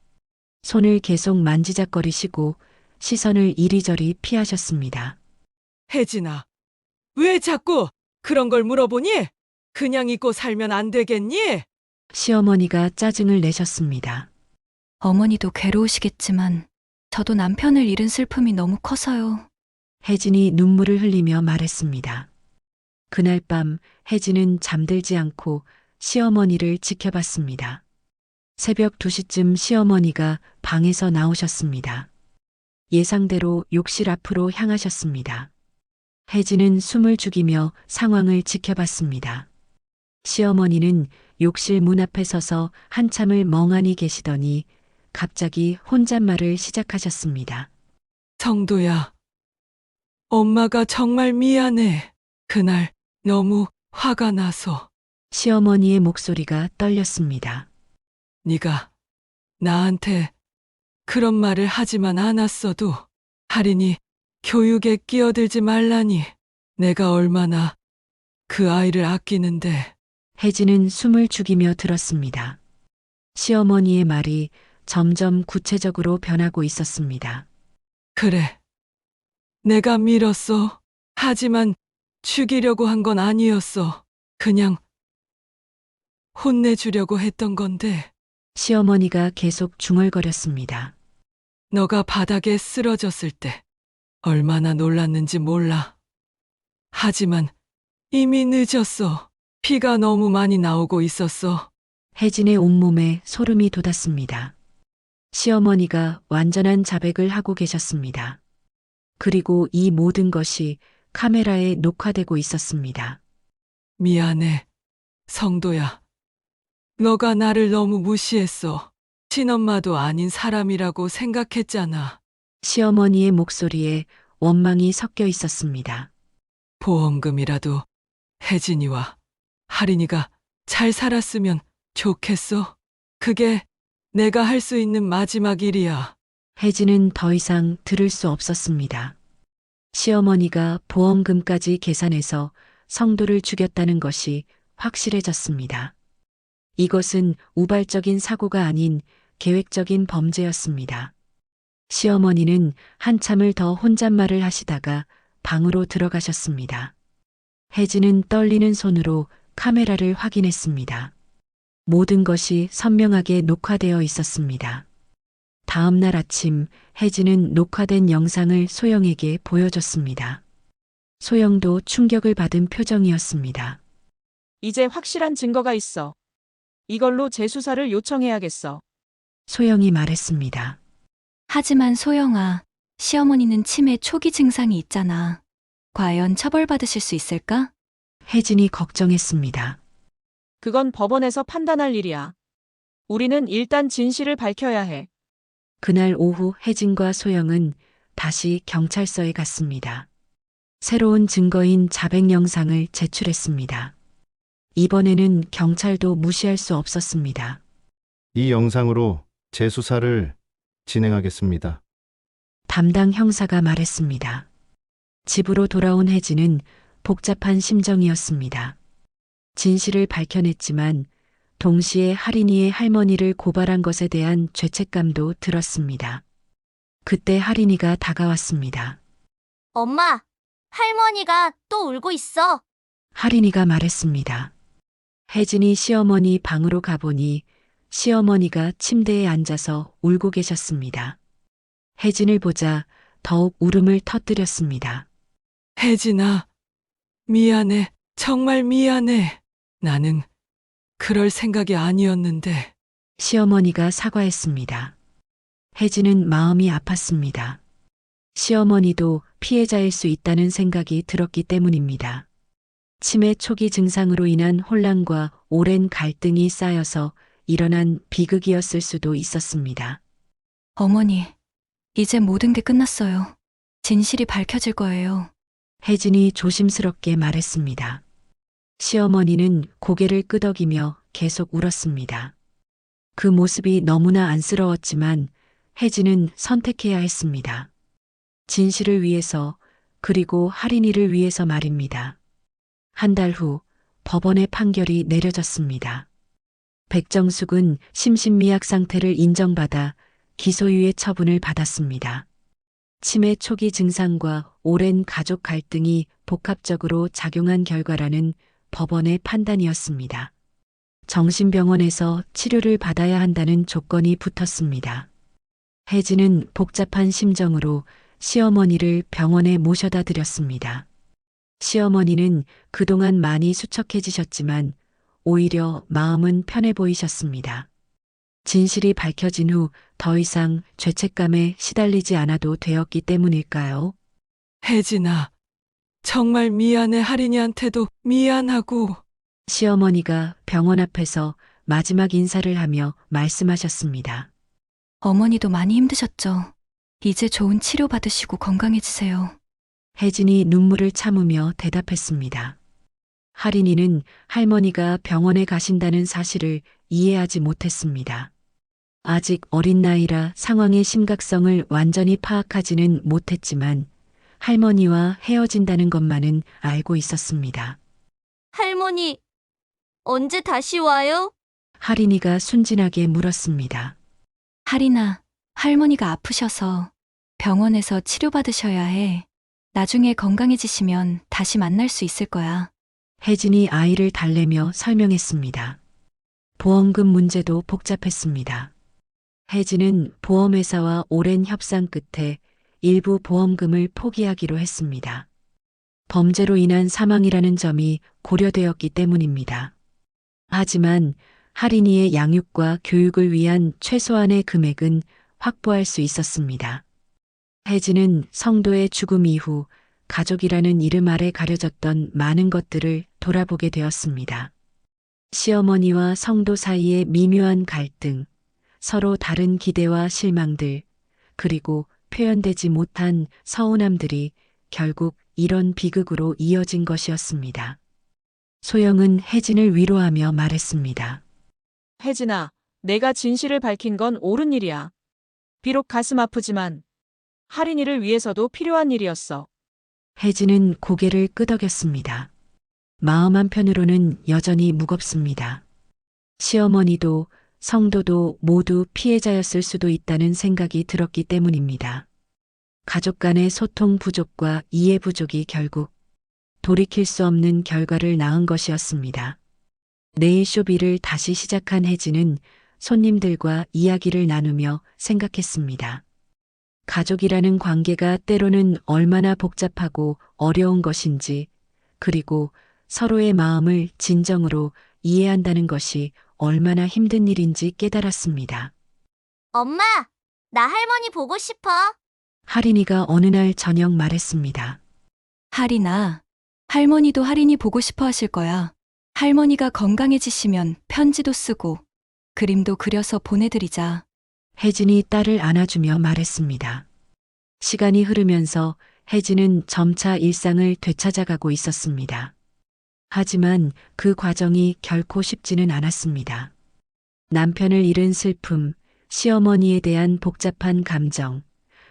손을 계속 만지작거리시고 시선을 이리저리 피하셨습니다. 혜진아, 왜 자꾸 그런 걸 물어보니? 그냥 잊고 살면 안 되겠니? 시어머니가 짜증을 내셨습니다. 어머니도 괴로우시겠지만 저도 남편을 잃은 슬픔이 너무 커서요. 혜진이 눈물을 흘리며 말했습니다. 그날 밤 혜진은 잠들지 않고 시어머니를 지켜봤습니다. 새벽 2시쯤 시어머니가 방에서 나오셨습니다. 예상대로 욕실 앞으로 향하셨습니다. 혜진은 숨을 죽이며 상황을 지켜봤습니다. 시어머니는 욕실 문 앞에 서서 한참을 멍하니 계시더니 갑자기 혼잣말을 시작하셨습니다. 성도야, 엄마가 정말 미안해. 그날 너무 화가 나서. 시어머니의 목소리가 떨렸습니다. 네가 나한테 그런 말을 하지만 않았어도 할인이 교육에 끼어들지 말라니 내가 얼마나 그 아이를 아끼는데. 혜진은 숨을 죽이며 들었습니다. 시어머니의 말이 점점 구체적으로 변하고 있었습니다. 그래, 내가 밀었어. 하지만 죽이려고 한 건 아니었어. 그냥 혼내주려고 했던 건데. 시어머니가 계속 중얼거렸습니다. 너가 바닥에 쓰러졌을 때 얼마나 놀랐는지 몰라. 하지만 이미 늦었어. 피가 너무 많이 나오고 있었어. 혜진의 온몸에 소름이 돋았습니다. 시어머니가 완전한 자백을 하고 계셨습니다. 그리고 이 모든 것이 카메라에 녹화되고 있었습니다. 미안해, 성도야. 너가 나를 너무 무시했어. 친엄마도 아닌 사람이라고 생각했잖아. 시어머니의 목소리에 원망이 섞여 있었습니다. 보험금이라도 혜진이와 할인이가 잘 살았으면 좋겠어. 그게 내가 할 수 있는 마지막 일이야. 혜진은 더 이상 들을 수 없었습니다. 시어머니가 보험금까지 계산해서 성도를 죽였다는 것이 확실해졌습니다. 이것은 우발적인 사고가 아닌 계획적인 범죄였습니다. 시어머니는 한참을 더 혼잣말을 하시다가 방으로 들어가셨습니다. 혜진은 떨리는 손으로 카메라를 확인했습니다. 모든 것이 선명하게 녹화되어 있었습니다. 다음 날 아침 혜진은 녹화된 영상을 소영에게 보여줬습니다. 소영도 충격을 받은 표정이었습니다. 이제 확실한 증거가 있어. 이걸로 재수사를 요청해야겠어. 소영이 말했습니다. 하지만 소영아, 시어머니는 치매 초기 증상이 있잖아. 과연 처벌받으실 수 있을까? 혜진이 걱정했습니다. 그건 법원에서 판단할 일이야. 우리는 일단 진실을 밝혀야 해. 그날 오후 혜진과 소영은 다시 경찰서에 갔습니다. 새로운 증거인 자백 영상을 제출했습니다. 이번에는 경찰도 무시할 수 없었습니다. 이 영상으로 재수사를 진행하겠습니다. 담당 형사가 말했습니다. 집으로 돌아온 혜진은 복잡한 심정이었습니다. 진실을 밝혀냈지만 동시에 할인이의 할머니를 고발한 것에 대한 죄책감도 들었습니다. 그때 할인이가 다가왔습니다. 엄마, 할머니가 또 울고 있어. 할인이가 말했습니다. 혜진이 시어머니 방으로 가보니 시어머니가 침대에 앉아서 울고 계셨습니다. 혜진을 보자 더욱 울음을 터뜨렸습니다. 혜진아, 미안해. 정말 미안해. 나는 그럴 생각이 아니었는데. 시어머니가 사과했습니다. 혜진은 마음이 아팠습니다. 시어머니도 피해자일 수 있다는 생각이 들었기 때문입니다. 치매 초기 증상으로 인한 혼란과 오랜 갈등이 쌓여서 일어난 비극이었을 수도 있었습니다. 어머니, 이제 모든 게 끝났어요. 진실이 밝혀질 거예요. 혜진이 조심스럽게 말했습니다. 시어머니는 고개를 끄덕이며 계속 울었습니다. 그 모습이 너무나 안쓰러웠지만 혜진은 선택해야 했습니다. 진실을 위해서 그리고 할인이를 위해서 말입니다. 한 달 후 법원의 판결이 내려졌습니다. 백정숙은 심신미약 상태를 인정받아 기소유예 처분을 받았습니다. 치매 초기 증상과 오랜 가족 갈등이 복합적으로 작용한 결과라는 법원의 판단이었습니다. 정신병원에서 치료를 받아야 한다는 조건이 붙었습니다. 혜진은 복잡한 심정으로 시어머니를 병원에 모셔다 드렸습니다. 시어머니는 그동안 많이 수척해지셨지만 오히려 마음은 편해 보이셨습니다. 진실이 밝혀진 후 더 이상 죄책감에 시달리지 않아도 되었기 때문일까요? 혜진아, 정말 미안해. 할인이한테도 미안하고. 시어머니가 병원 앞에서 마지막 인사를 하며 말씀하셨습니다. 어머니도 많이 힘드셨죠? 이제 좋은 치료 받으시고 건강해지세요. 혜진이 눈물을 참으며 대답했습니다. 할인이는 할머니가 병원에 가신다는 사실을 이해하지 못했습니다. 아직 어린 나이라 상황의 심각성을 완전히 파악하지는 못했지만 할머니와 헤어진다는 것만은 알고 있었습니다. 할머니, 언제 다시 와요? 할인이가 순진하게 물었습니다. 할인아, 할머니가 아프셔서 병원에서 치료받으셔야 해. 나중에 건강해지시면 다시 만날 수 있을 거야. 혜진이 아이를 달래며 설명했습니다. 보험금 문제도 복잡했습니다. 혜진은 보험회사와 오랜 협상 끝에 일부 보험금을 포기하기로 했습니다. 범죄로 인한 사망이라는 점이 고려되었기 때문입니다. 하지만 할인이의 양육과 교육을 위한 최소한의 금액은 확보할 수 있었습니다. 혜진은 성도의 죽음 이후 가족이라는 이름 아래 가려졌던 많은 것들을 돌아보게 되었습니다. 시어머니와 성도 사이의 미묘한 갈등, 서로 다른 기대와 실망들, 그리고 표현되지 못한 서운함들이 결국 이런 비극으로 이어진 것이었습니다. 소영은 혜진을 위로하며 말했습니다. 혜진아, 내가 진실을 밝힌 건 옳은 일이야. 비록 가슴 아프지만 할인이를 위해서도 필요한 일이었어. 혜진은 고개를 끄덕였습니다. 마음 한편으로는 여전히 무겁습니다. 시어머니도 성도도 모두 피해자였을 수도 있다는 생각이 들었기 때문입니다. 가족 간의 소통 부족과 이해 부족이 결국 돌이킬 수 없는 결과를 낳은 것이었습니다. 내일 쇼비를 다시 시작한 혜진은 손님들과 이야기를 나누며 생각했습니다. 가족이라는 관계가 때로는 얼마나 복잡하고 어려운 것인지, 그리고 서로의 마음을 진정으로 이해한다는 것이 얼마나 힘든 일인지 깨달았습니다. 엄마, 나 할머니 보고 싶어. 할인이가 어느 날 저녁 말했습니다. 할인아, 할머니도 할인이 보고 싶어 하실 거야. 할머니가 건강해지시면 편지도 쓰고 그림도 그려서 보내드리자. 혜진이 딸을 안아주며 말했습니다. 시간이 흐르면서 혜진은 점차 일상을 되찾아가고 있었습니다. 하지만 그 과정이 결코 쉽지는 않았습니다. 남편을 잃은 슬픔, 시어머니에 대한 복잡한 감정,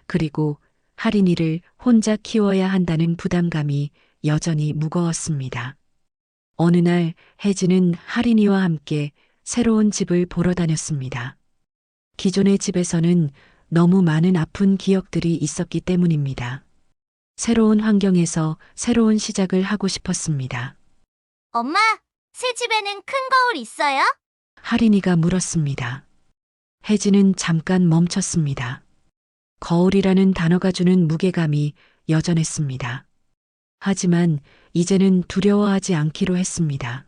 그리고 할인이를 혼자 키워야 한다는 부담감이 여전히 무거웠습니다. 어느 날 혜진은 할인이와 함께 새로운 집을 보러 다녔습니다. 기존의 집에서는 너무 많은 아픈 기억들이 있었기 때문입니다. 새로운 환경에서 새로운 시작을 하고 싶었습니다. 엄마, 새 집에는 큰 거울 있어요? 할인이가 물었습니다. 혜진은 잠깐 멈췄습니다. 거울이라는 단어가 주는 무게감이 여전했습니다. 하지만 이제는 두려워하지 않기로 했습니다.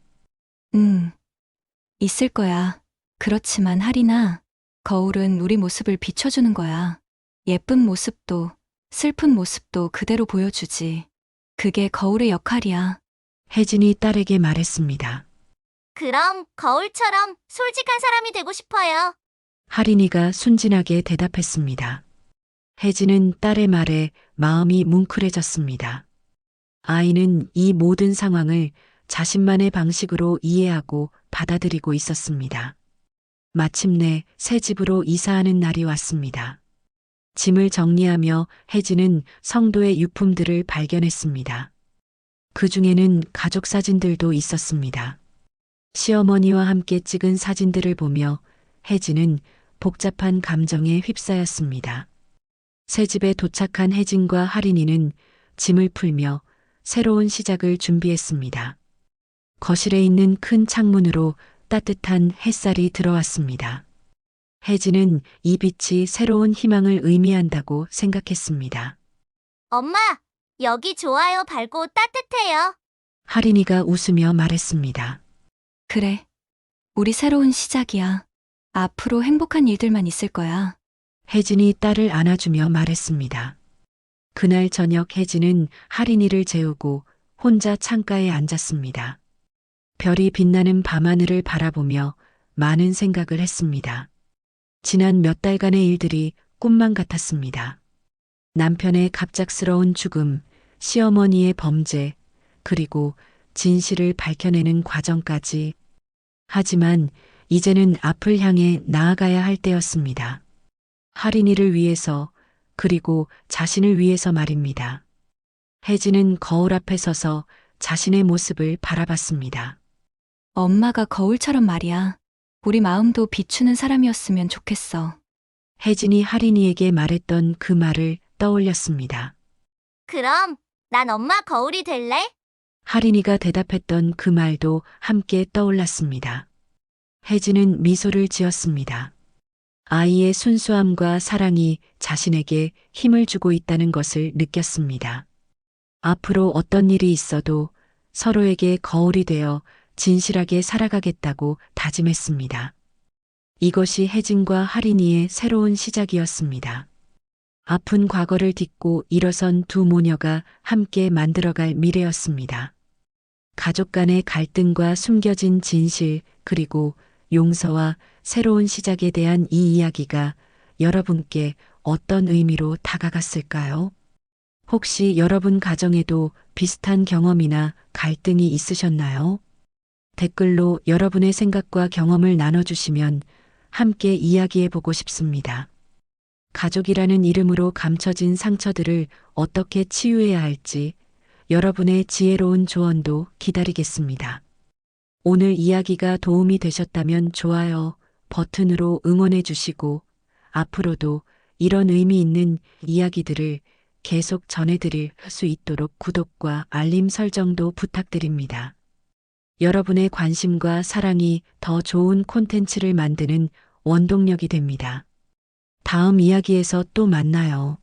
있을 거야. 그렇지만 할인아, 거울은 우리 모습을 비춰주는 거야. 예쁜 모습도 슬픈 모습도 그대로 보여주지. 그게 거울의 역할이야. 혜진이 딸에게 말했습니다. 그럼 거울처럼 솔직한 사람이 되고 싶어요. 할인이가 순진하게 대답했습니다. 혜진은 딸의 말에 마음이 뭉클해졌습니다. 아이는 이 모든 상황을 자신만의 방식으로 이해하고 받아들이고 있었습니다. 마침내 새 집으로 이사하는 날이 왔습니다. 짐을 정리하며 혜진은 성도의 유품들을 발견했습니다. 그 중에는 가족 사진들도 있었습니다. 시어머니와 함께 찍은 사진들을 보며 혜진은 복잡한 감정에 휩싸였습니다. 새 집에 도착한 혜진과 하린이는 짐을 풀며 새로운 시작을 준비했습니다. 거실에 있는 큰 창문으로 따뜻한 햇살이 들어왔습니다. 혜진은 이 빛이 새로운 희망을 의미한다고 생각했습니다. 엄마, 여기 좋아요. 밝고 따뜻해요. 하린이가 웃으며 말했습니다. 그래. 우리 새로운 시작이야. 앞으로 행복한 일들만 있을 거야. 혜진이 딸을 안아주며 말했습니다. 그날 저녁 혜진은 하린이를 재우고 혼자 창가에 앉았습니다. 별이 빛나는 밤하늘을 바라보며 많은 생각을 했습니다. 지난 몇 달간의 일들이 꿈만 같았습니다. 남편의 갑작스러운 죽음, 시어머니의 범죄, 그리고 진실을 밝혀내는 과정까지. 하지만 이제는 앞을 향해 나아가야 할 때였습니다. 하린이를 위해서, 그리고 자신을 위해서 말입니다. 혜진은 거울 앞에 서서 자신의 모습을 바라봤습니다. 엄마가 거울처럼 말이야. 우리 마음도 비추는 사람이었으면 좋겠어. 혜진이 하린이에게 말했던 그 말을 떠올렸습니다. 그럼 난 엄마 거울이 될래? 하린이가 대답했던 그 말도 함께 떠올랐습니다. 혜진은 미소를 지었습니다. 아이의 순수함과 사랑이 자신에게 힘을 주고 있다는 것을 느꼈습니다. 앞으로 어떤 일이 있어도 서로에게 거울이 되어 진실하게 살아가겠다고 다짐했습니다. 이것이 혜진과 하린이의 새로운 시작이었습니다. 아픈 과거를 딛고 일어선 두 모녀가 함께 만들어갈 미래였습니다. 가족 간의 갈등과 숨겨진 진실, 그리고 용서와 새로운 시작에 대한 이 이야기가 여러분께 어떤 의미로 다가갔을까요? 혹시 여러분 가정에도 비슷한 경험이나 갈등이 있으셨나요? 댓글로 여러분의 생각과 경험을 나눠주시면 함께 이야기해보고 싶습니다. 가족이라는 이름으로 감춰진 상처들을 어떻게 치유해야 할지 여러분의 지혜로운 조언도 기다리겠습니다. 오늘 이야기가 도움이 되셨다면 좋아요 버튼으로 응원해 주시고 앞으로도 이런 의미 있는 이야기들을 계속 전해드릴 수 있도록 구독과 알림 설정도 부탁드립니다. 여러분의 관심과 사랑이 더 좋은 콘텐츠를 만드는 원동력이 됩니다. 다음 이야기에서 또 만나요.